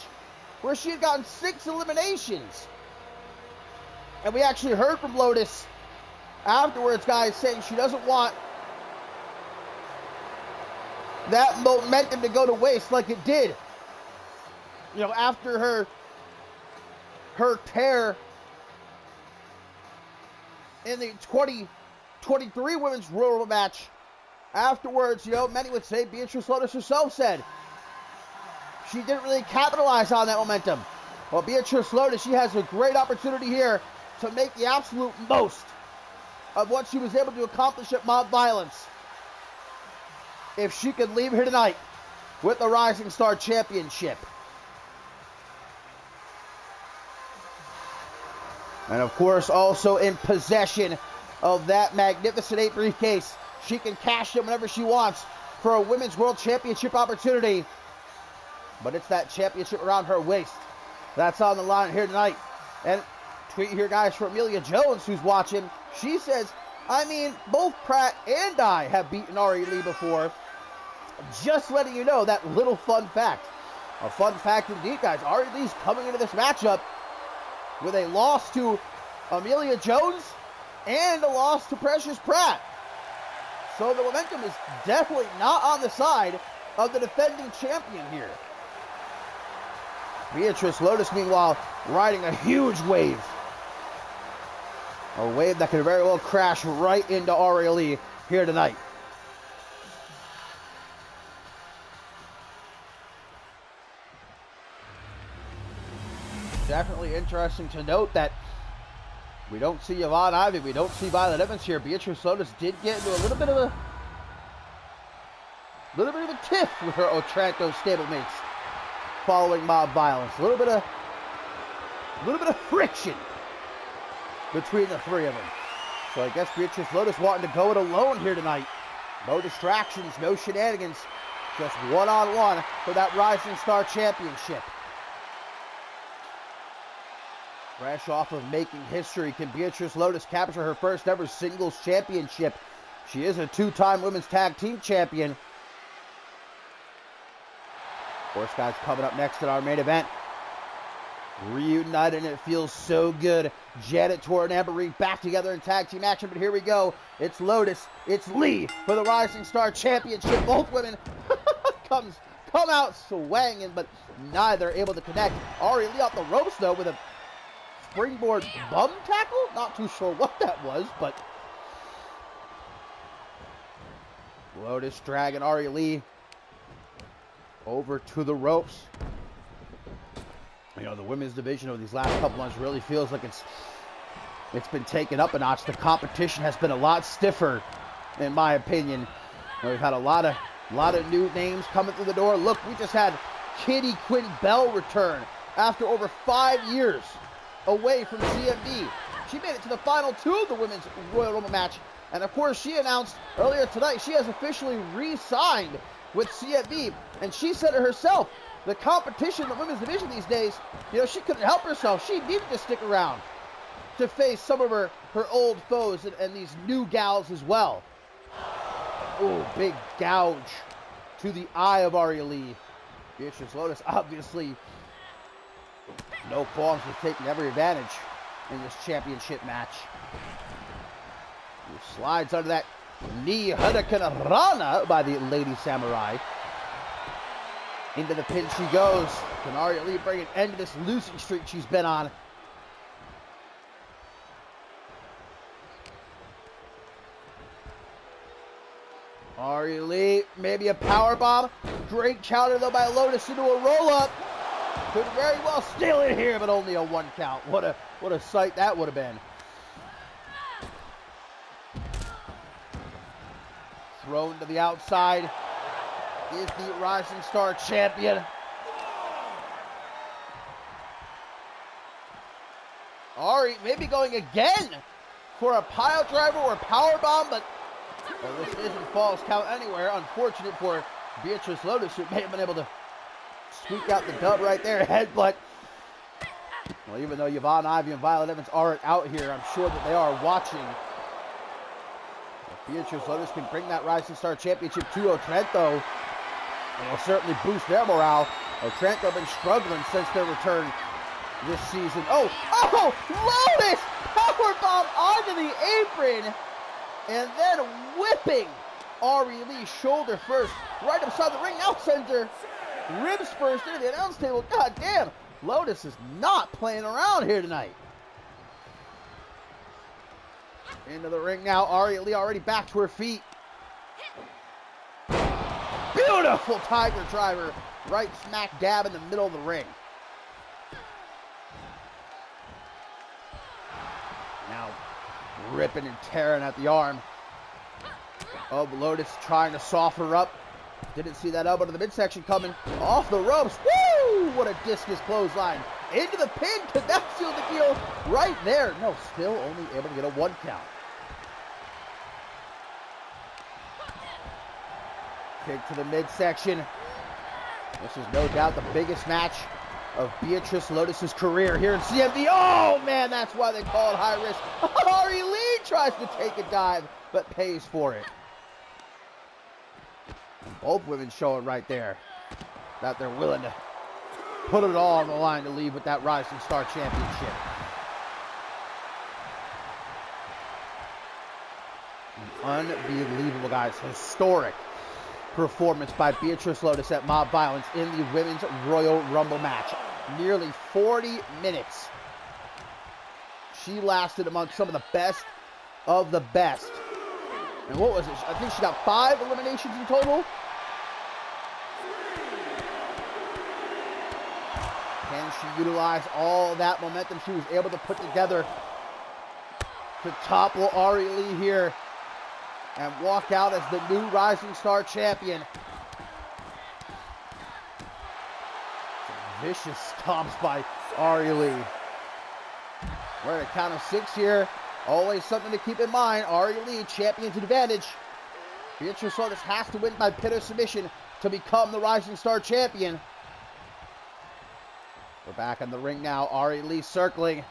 where she had gotten 6 eliminations. And we actually heard from Lotus afterwards, guys, saying she doesn't want that momentum to go to waste like it did, you know, after her tear in the 2023 Women's Royal Rumble match. Afterwards, you know, many would say, Beatrice Lotus herself said she didn't really capitalize on that momentum. Well, Beatrice Lotus, she has a great opportunity here to make the absolute most of what she was able to accomplish at Mount Violence, if she could leave here tonight with the Rising Star Championship. And of course, also in possession of that magnificent 8 briefcase, she can cash in whenever she wants for a Women's World Championship opportunity. But it's that championship around her waist that's on the line here tonight. And tweet here, guys, for Amelia Jones, who's watching. She says, I mean, both Pratt and I have beaten Ari Lee before. Just letting you know that little fun fact. A fun fact indeed, guys. Ari Lee's coming into this matchup with a loss to Amelia Jones and a loss to Precious Pratt. So the momentum is definitely not on the side of the defending champion here. Beatrice Lotus, meanwhile, riding a huge wave. A wave that could very well crash right into Ari Lee here tonight. Definitely interesting to note that we don't see Yvonne Ivey, we don't see Violet Evans here. Beatrice Lotus did get into a little bit of a tiff with her Otranto stablemates following Mob Violence. A little bit of friction between the three of them. So I guess Beatrice Lotus wanting to go it alone here tonight. No distractions, no shenanigans, just one-on-one for that Rising Star Championship. Fresh off of making history, can Beatrice Lotus capture her first ever singles championship? She is a 2-time women's tag team champion. Of course, guys, coming up next in our main event, reunited, and it feels so good. Janet Tor and Amber Reed back together in tag team action, but here we go. It's Lotus, it's Lee for the Rising Star Championship. Both women come out swanging, but neither able to connect. Ari Lee off the ropes, though, with a springboard bum tackle? Not too sure what that was, but Lotus dragging Ari Lee over to the ropes. You know, the women's division of these last couple months really feels like it's been taken up a notch. The competition has been a lot stiffer, in my opinion. You know, we've had a lot of new names coming through the door. Look, we just had Kitty Quinn Bell return after over 5 years away from CMV. She made it to the final 2 of the Women's Royal Rumble match. And of course, she announced earlier tonight she has officially re-signed with CMV. And she said it herself, the competition in the women's division these days, you know, she couldn't help herself. She needed to stick around to face some of her old foes and these new gals as well. Oh, big gouge to the eye of Ari Lee. Beatrice Lotus, obviously, no qualms with taking every advantage in this championship match. He slides under that knee Hurricane Rana by the Lady Samurai. Into the pin she goes. Can Ari Lee bring an end to this losing streak she's been on? Ari Lee, maybe a power bomb. Great counter though by Lotus into a roll-up. Could very well steal it here, but only a 1 count. What a sight that would have been. Thrown to the outside is the Rising Star champion. Ari maybe going again for a pile driver or power bomb, but well, this isn't false count anywhere. Unfortunate for Beatrice Lotus, who may have been able to squeak out the dub right there. Headbutt. Well, even though Yvonne Ivy and Violet Evans aren't out here, I'm sure that they are watching. If Beatrice Lotus can bring that Rising Star Championship to Otranto, it will certainly boost their morale. Otranto have been struggling since their return this season. Oh, Lotus! Powerbomb onto the apron! And then whipping Ari Lee shoulder first, right upside the ring. Now sends her ribs first into the announce table. God damn, Lotus is not playing around here tonight. Into the ring now. Ari Lee already back to her feet. Beautiful Tiger Driver, right smack dab in the middle of the ring. Now ripping and tearing at the arm of Lotus, trying to soften her up. Didn't see that elbow to the midsection coming. Off the ropes. Woo! What a discus clothesline. Into the pin. Could that seal the deal right there? No, still only able to get a 1 count. Kick to the midsection. This is no doubt the biggest match of Beatrice Lotus's career here in CMV. Oh, man, that's why they call it high risk. Ari Lee tries to take a dive, but pays for it. Both women showing right there that they're willing to put it all on the line to leave with that Rising Star Championship. An unbelievable, guys. Historic performance by Beatrice Lotus at Mob Violence in the Women's Royal Rumble match. Nearly 40 minutes. She lasted among some of the best of the best. And what was it? I think she got 5 eliminations in total. Can she utilize all that momentum she was able to put together to topple Ari Lee here and walk out as the new Rising Star champion? Some vicious stomps by Ari Lee. We're at a count of 6 here. Always something to keep in mind. Ari Lee, champion's advantage. Beatrice Lotus has to win by pin or submission to become the Rising Star champion. We're back in the ring now. Ari Lee circling.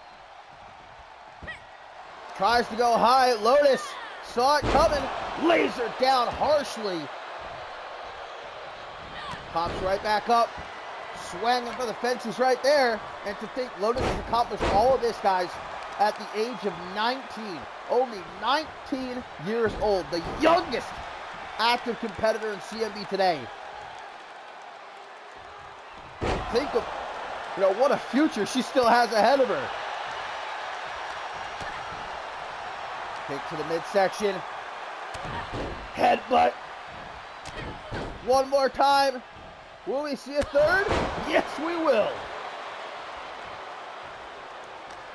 Tries to go high. Lotus saw it coming. Lays her down harshly. Pops right back up. Swinging for the fences right there. And to think Lotus has accomplished all of this, guys, at the age of 19. Only 19 years old. The youngest active competitor in CMV today. Think of, what a future she still has ahead of her. Kick to the midsection. Headbutt. One more time. Will we see a third? Yes, we will.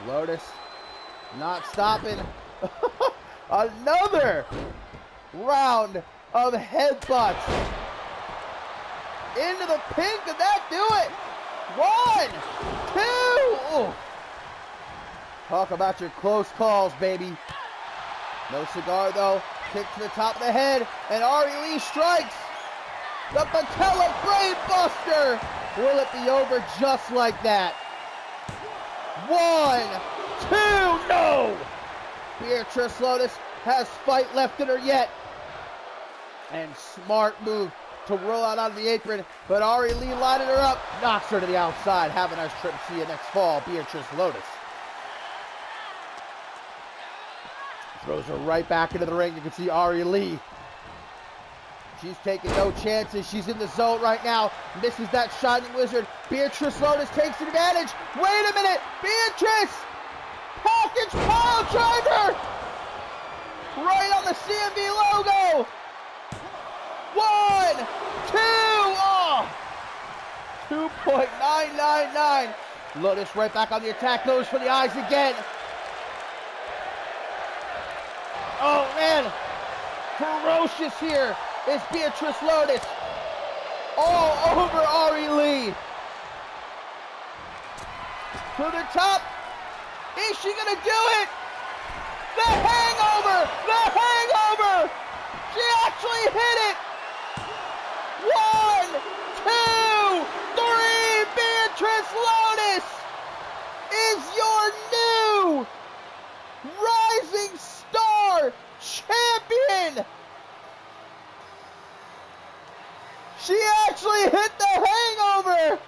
Lotus not stopping. Another round of headbutts. Into the pin. Did that do it? 1, 2. Ooh. Talk about your close calls, baby. No cigar, though. Kick to the top of the head. And Ari Lee strikes. The patella brain buster. Will it be over just like that? 1, 2. No. Beatrice Lotus has fight left in her yet. And smart move to roll out onto the apron, but Ari Lee lining her up, knocks her to the outside. Have a nice trip. See you next fall, Beatrice Lotus. Throws her right back into the ring. You can see Ari Lee. She's taking no chances. She's in the zone right now. Misses that Shining Wizard. Beatrice Lotus takes advantage. Wait a minute. Beatrice! Package pile driver! Right on the CMV logo. 1, 2, oh! 2.999. Lotus right back on the attack. Goes for the eyes again. Oh, man. Ferocious here is Beatrice Lotus. All over Ari Lee. To the top. Is she going to do it? The hangover! The hangover! She actually hit it! 1, 2, 3! Beatrice Lotus is your new Rising Star Champion! She actually hit the hangover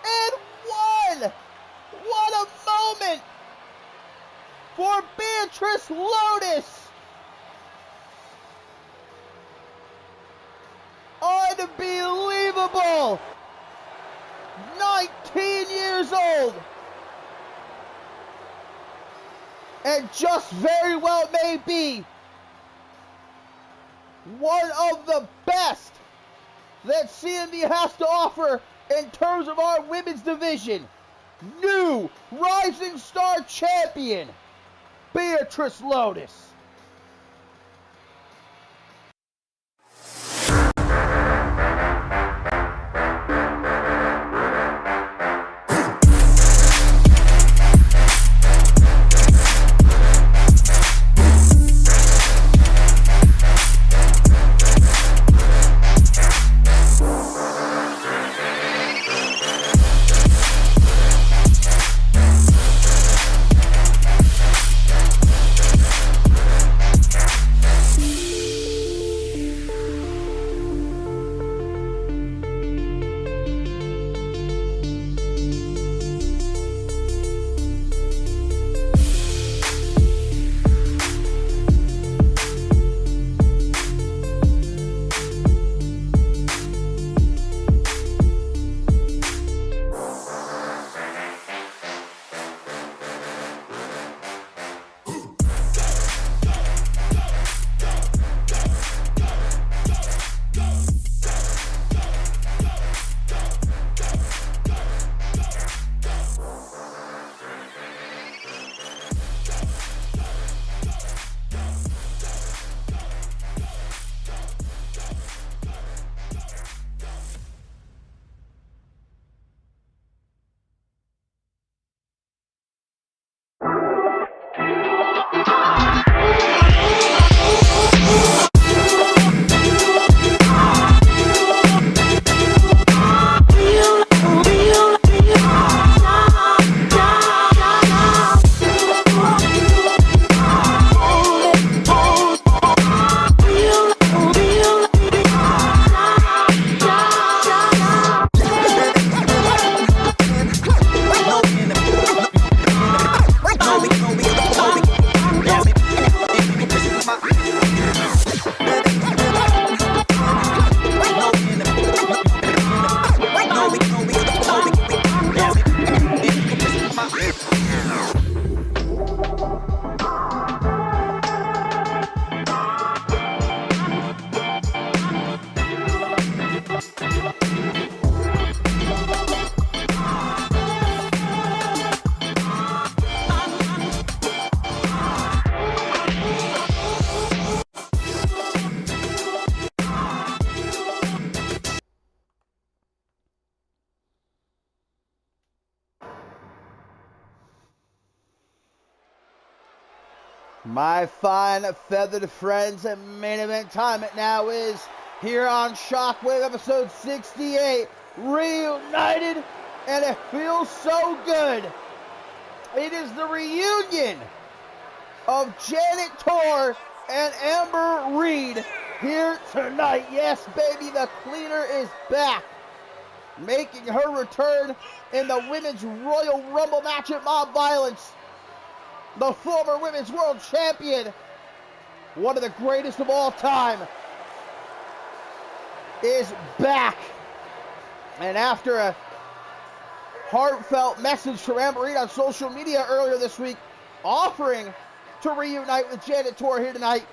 and won! What a moment for Beatrice Lotus! Unbelievable! 19 years old! And just very well may be one of the best that CMV has to offer in terms of our women's division. New Rising Star Champion, Beatrice Lotus. My fine feathered friends, main event time it now is here on Shockwave episode 68. Reunited, and it feels so good. It is the reunion of Janet Torr and Amber Reed here tonight. Yes, baby, the cleaner is back, making her return in the Women's Royal Rumble match at Mob Violence. the former women's world champion, one of the greatest of all time, is back. And after a heartfelt message from Amber Reed on social media earlier this week, offering to reunite with Janet Tor here tonight,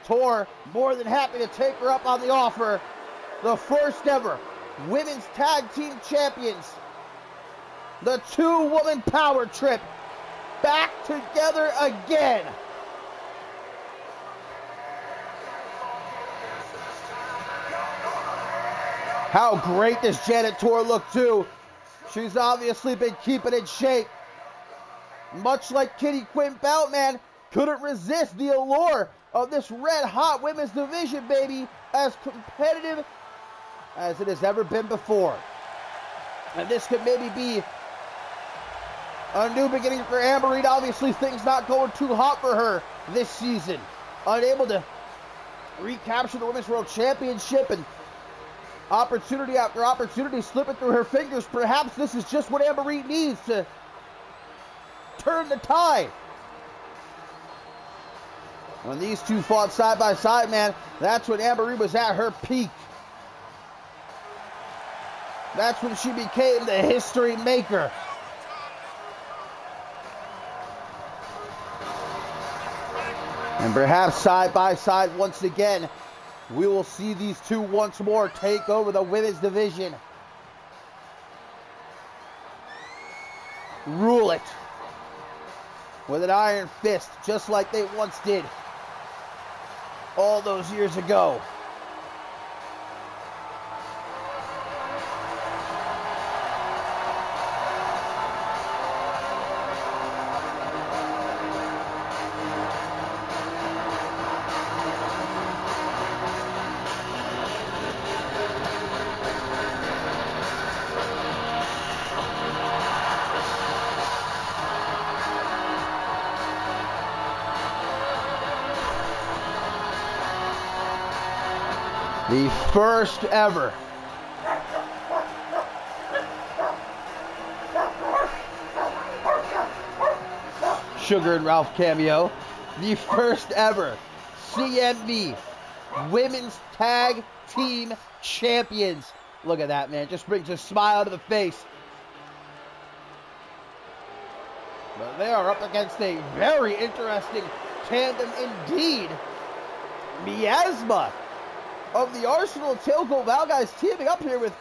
Tor more than happy to take her up on the offer. The first ever women's tag team champions, the two-woman power trip, back together again. How great does Janet Tor look too? She's obviously been keeping in shape. Much like Kitty Quinn Beltman, couldn't resist the allure of this red-hot women's division, baby, as competitive as it has ever been before. And this could maybe be a new beginning for Amber Reed. Obviously, things not going too hot for her this season. Unable to recapture the Women's World Championship, and opportunity after opportunity slipping through her fingers. Perhaps this is just what Amber Reed needs to turn the tide. When these two fought side by side, man, that's when Amber Reed was at her peak. That's when she became the history maker. And perhaps side by side once again, we will see these two once more take over the women's division. Rule it with an iron fist, just like they once did all those years ago. The first ever Sugar and Ralph cameo. The first ever CMV Women's Tag Team Champions. Look at that, man. Just brings a smile to the face. But they are up against a very interesting tandem indeed. Miasma of the Arsenal and Tailcoat Val guys teaming up here with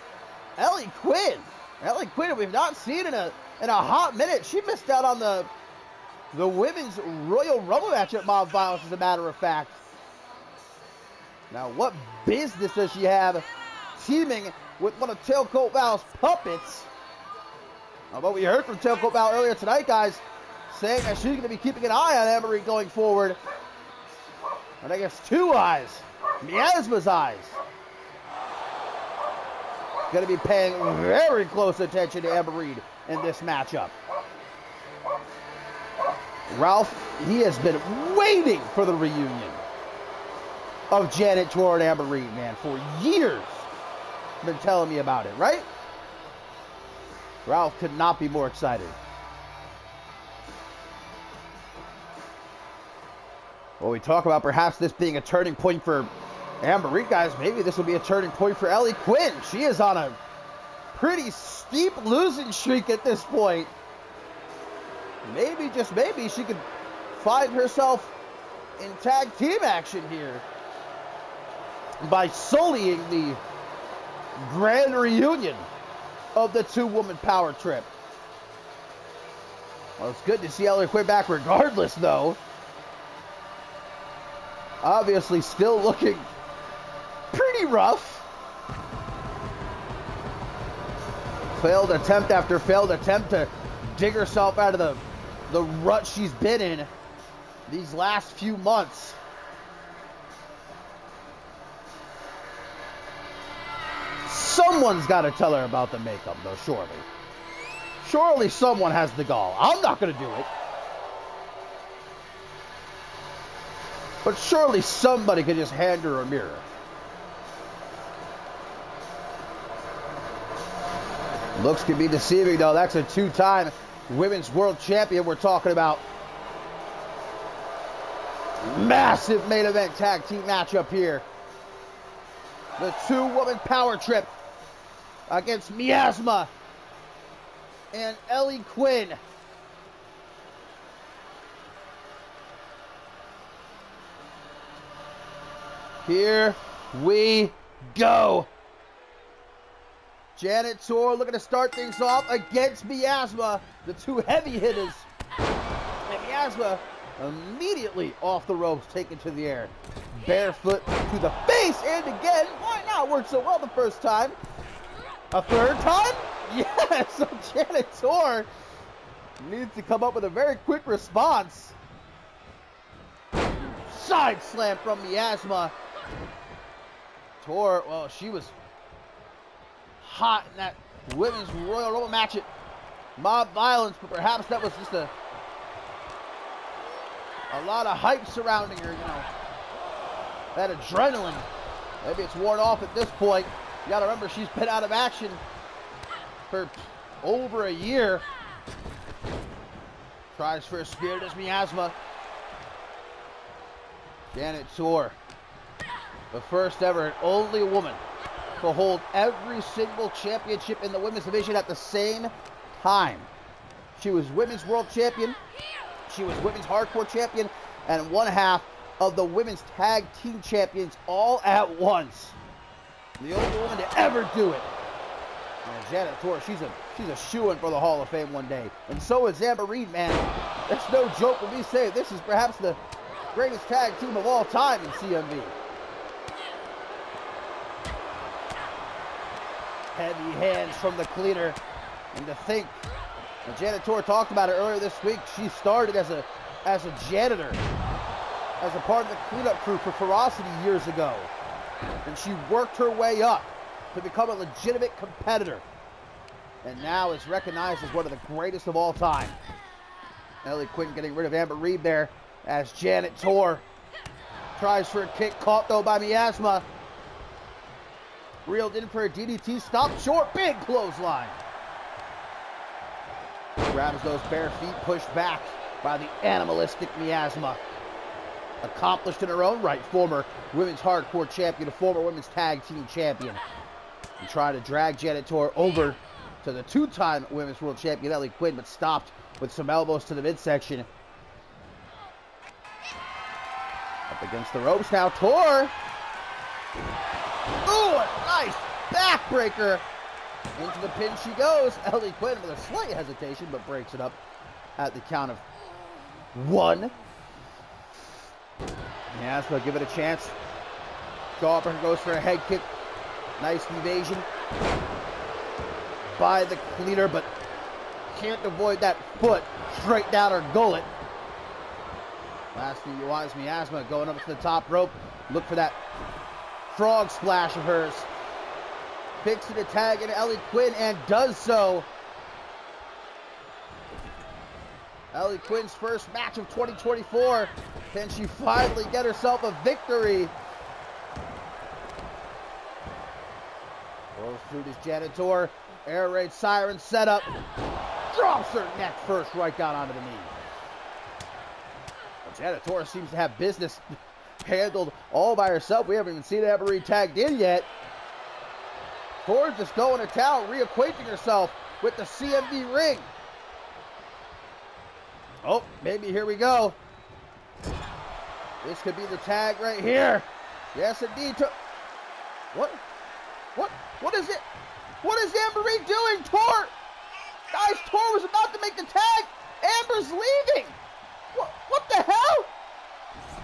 Ellie Quinn. Ellie Quinn, we've not seen in a hot minute. She missed out on the women's Royal Rumble match at Mob Violence, as a matter of fact. Now, what business does she have teaming with one of Tailcoat Val's puppets? But we heard from Tailcoat Val earlier tonight, guys, saying that she's going to be keeping an eye on Amber Reed going forward. And I guess two eyes. Miasma's eyes. Going to be paying very close attention to Amber Reed in this matchup. Ralph, he has been waiting for the reunion of Janet Tor and Amber Reed, man, for years. Been telling me about it, right? Ralph could not be more excited. Well, we talk about perhaps this being a turning point for Amber Reed, guys. Maybe this will be a turning point for Ellie Quinn. She is on a pretty steep losing streak at this point. Maybe, just maybe, she could find herself in tag team action here by sullying the grand reunion of the two-woman power trip. Well, it's good to see Ellie Quinn back regardless, though. Obviously still looking pretty rough. Failed attempt after failed attempt to dig herself out of the rut she's been in these last few months. Someone's got to tell her about the makeup, though, surely. Surely someone has the gall. I'm not going to do it. But surely somebody could just hand her a mirror. Looks can be deceiving, though. That's a two-time Women's World Champion we're talking about. Massive main event tag team matchup here. The two-woman power trip against Miasma and Ellie Quinn. Here we go. Janet Tor looking to start things off against Miasma, the two heavy hitters. And Miasma immediately off the ropes, taken to the air. Barefoot to the face, and again, why not? Worked so well the first time. A third time? Yes, so Janet Tor needs to come up with a very quick response. Side slam from Miasma. Tor, well, she was hot in that women's Royal Rumble match at Mob Violence, but perhaps that was just a lot of hype surrounding her, you know. That adrenaline. Maybe it's worn off at this point. You gotta remember, she's been out of action for over a year. Tries for a spear, does Miasma. Janet Tor, the first ever and only woman to hold every single championship in the women's division at the same time. She was women's world champion, she was women's hardcore champion, and one half of the women's tag team champions all at once. The only woman to ever do it. And Janet Tor, she's a shoo-in for the Hall of Fame one day. And so is Amber Reed, man. That's no joke when we say this is perhaps the greatest tag team of all time in CMV. Heavy hands from the cleaner. And to think, and Janet Tor talked about it earlier this week, she started as a janitor, as a part of the cleanup crew for Ferocity years ago. And she worked her way up to become a legitimate competitor. And now is recognized as one of the greatest of all time. Ellie Quinn getting rid of Amber Reed there as Janet Tor tries for a kick, caught though by Miasma. Reeled in for a DDT, stopped short, big clothesline. Grabs those bare feet, pushed back by the animalistic Miasma. Accomplished in her own right, former women's hardcore champion, a former women's tag team champion. And trying to drag Janet Tor over to the two-time women's world champion Ellie Quinn, but stopped with some elbows to the midsection. Up against the ropes now, Tor. Ooh, a nice backbreaker. Into the pin she goes. Ellie Quinn with a slight hesitation, but breaks it up at the count of one. Miasma give it a chance. Jawbreaker goes for a head kick. Nice evasion by the cleaner, but can't avoid that foot straight down her gullet. Last thing you want is Miasma going up to the top rope. Look for that frog splash of hers. Picks it a tag into Ellie Quinn and does so. Ellie Quinn's first match of 2024. Can she finally get herself a victory? Goes through this Janet Tor. Air raid siren setup. Drops her neck first right down onto the knee. Well, Janet Tor seems to have business handled all by herself. We haven't even seen Amber Reed tagged in yet. Tor's just going to town, reacquainting herself with the CMV ring. Oh, maybe here we go. This could be the tag right here. Yes, indeed. What is it? What is Amber Reed doing? Tor! Guys, Tor was about to make the tag. Amber's leaving. What the hell?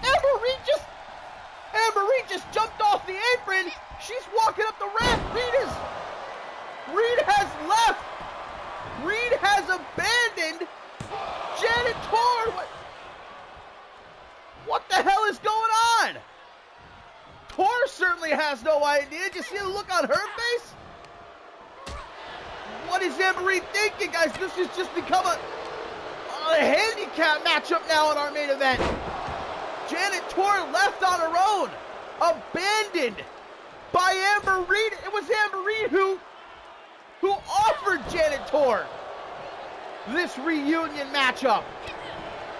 Amber Reed just jumped off the apron. She's walking up the ramp. Reed has left. Reed has abandoned Janet Tor. What the hell is going on? Tor certainly has no idea. Did you see the look on her face? What is Amber Reed thinking, guys? This has just become a handicap matchup now in our main event. Janet Tor left on her own, abandoned by Amber Reed. It was Amber Reed who offered Janet Tor this reunion matchup.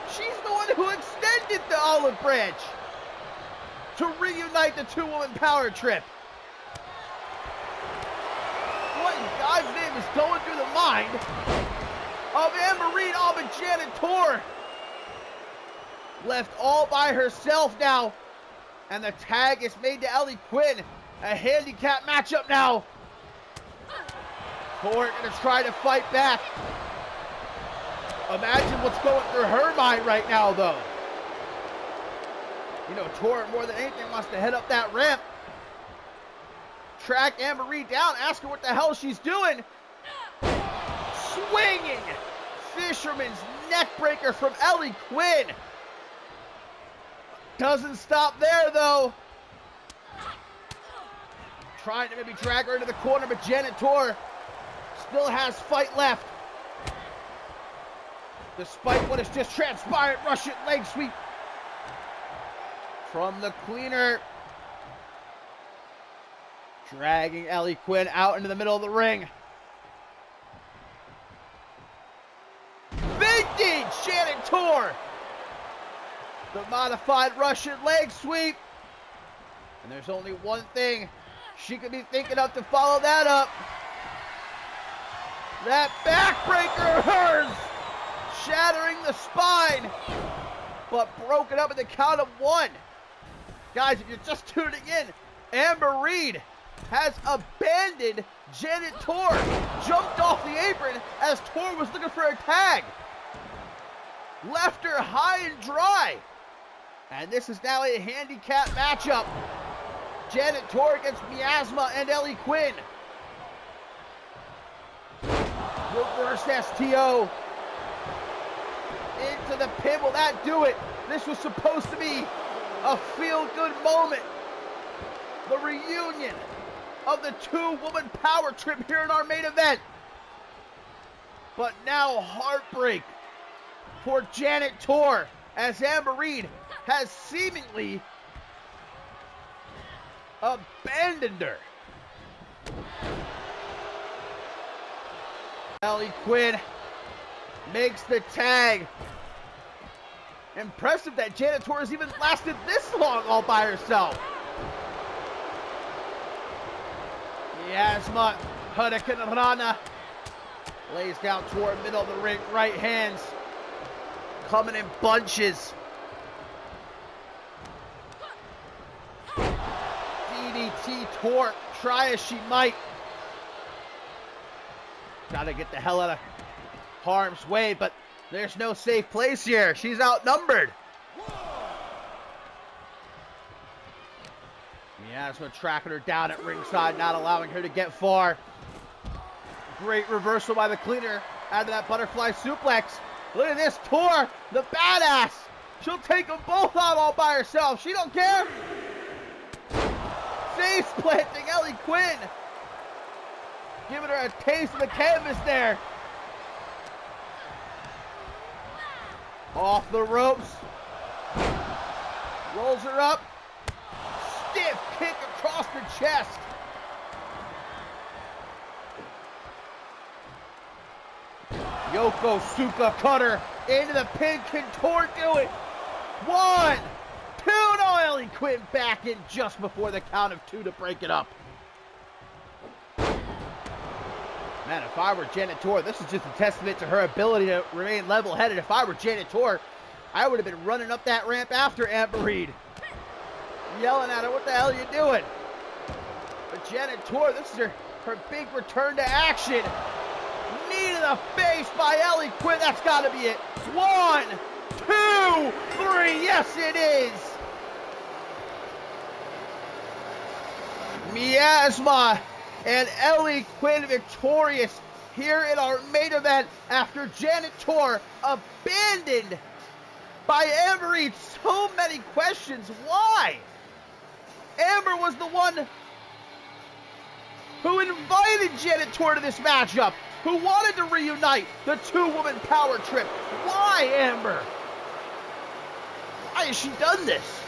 She's the one who extended the olive branch to reunite the two-woman power trip. What in God's name is going through the mind of Amber Reed, but Janet Tor left all by herself now, and the tag is made to Ellie Quinn. A handicap matchup now. Tor gonna try to fight back. Imagine what's going through her mind right now, though. You know, Tor more than anything wants to head up that ramp, track Amber Reed down, ask her what the hell she's doing. Swinging fisherman's neck breaker from Ellie Quinn. Doesn't stop there, though. Trying to maybe drag her into the corner, but Janet Tor still has fight left. Despite what has just transpired, Russian leg sweep from the cleaner. Dragging Ellie Quinn out into the middle of the ring. Vintage Janet Tor. The modified Russian leg sweep. And there's only one thing she could be thinking of to follow that up. That backbreaker of hers, shattering the spine, but broken up at the count of one. Guys, if you're just tuning in, Amber Reed has abandoned Janet Tor, jumped off the apron as Tor was looking for a tag. Left her high and dry. And this is now a handicap matchup. Janet Tor against Miasma and Ellie Quinn. Reverse STO. Into the pin. Will that do it? This was supposed to be a feel-good moment. The reunion of the two-woman power trip here in our main event. But now heartbreak for Janet Tor as Amber Reed has seemingly abandoned her. Ellie Quinn makes the tag. Impressive that Janet Tor has even lasted this long all by herself. Miasma Hurricanrana lays down toward middle of the ring, right hands coming in bunches. DDT Tor, try as she might. Gotta get the hell out of harm's way, but there's no safe place here. She's outnumbered. Miasma tracking her down at ringside, not allowing her to get far. Great reversal by the cleaner out of that butterfly suplex. Look at this, Tor, the badass. She'll take them both out all by herself. She don't care. Face planting Ellie Quinn. Giving her a taste of the canvas there. Off the ropes. Rolls her up. Stiff kick across the chest. Yokosuka cutter into the pin. Can Tor do it? 1, 2, no, Ellie Quinn back in just before the count of 2 to break it up. Man, if I were Janet Tor, this is just a testament to her ability to remain level-headed. If I were Janet Tor, I would have been running up that ramp after Amber Reed, yelling at her, what the hell are you doing? But Janet Tor, this is her big return to action. Knee to the face by Ellie Quinn. That's got to be it. 1, 2, 3. Yes, it is. Miasma and Ellie Quinn victorious here in our main event after Janet Tor abandoned by Amber Reed. So many questions. Why? Amber was the one who invited Janet Tor to this matchup, who wanted to reunite the two-woman power trip. Why, Amber? Why has she done this?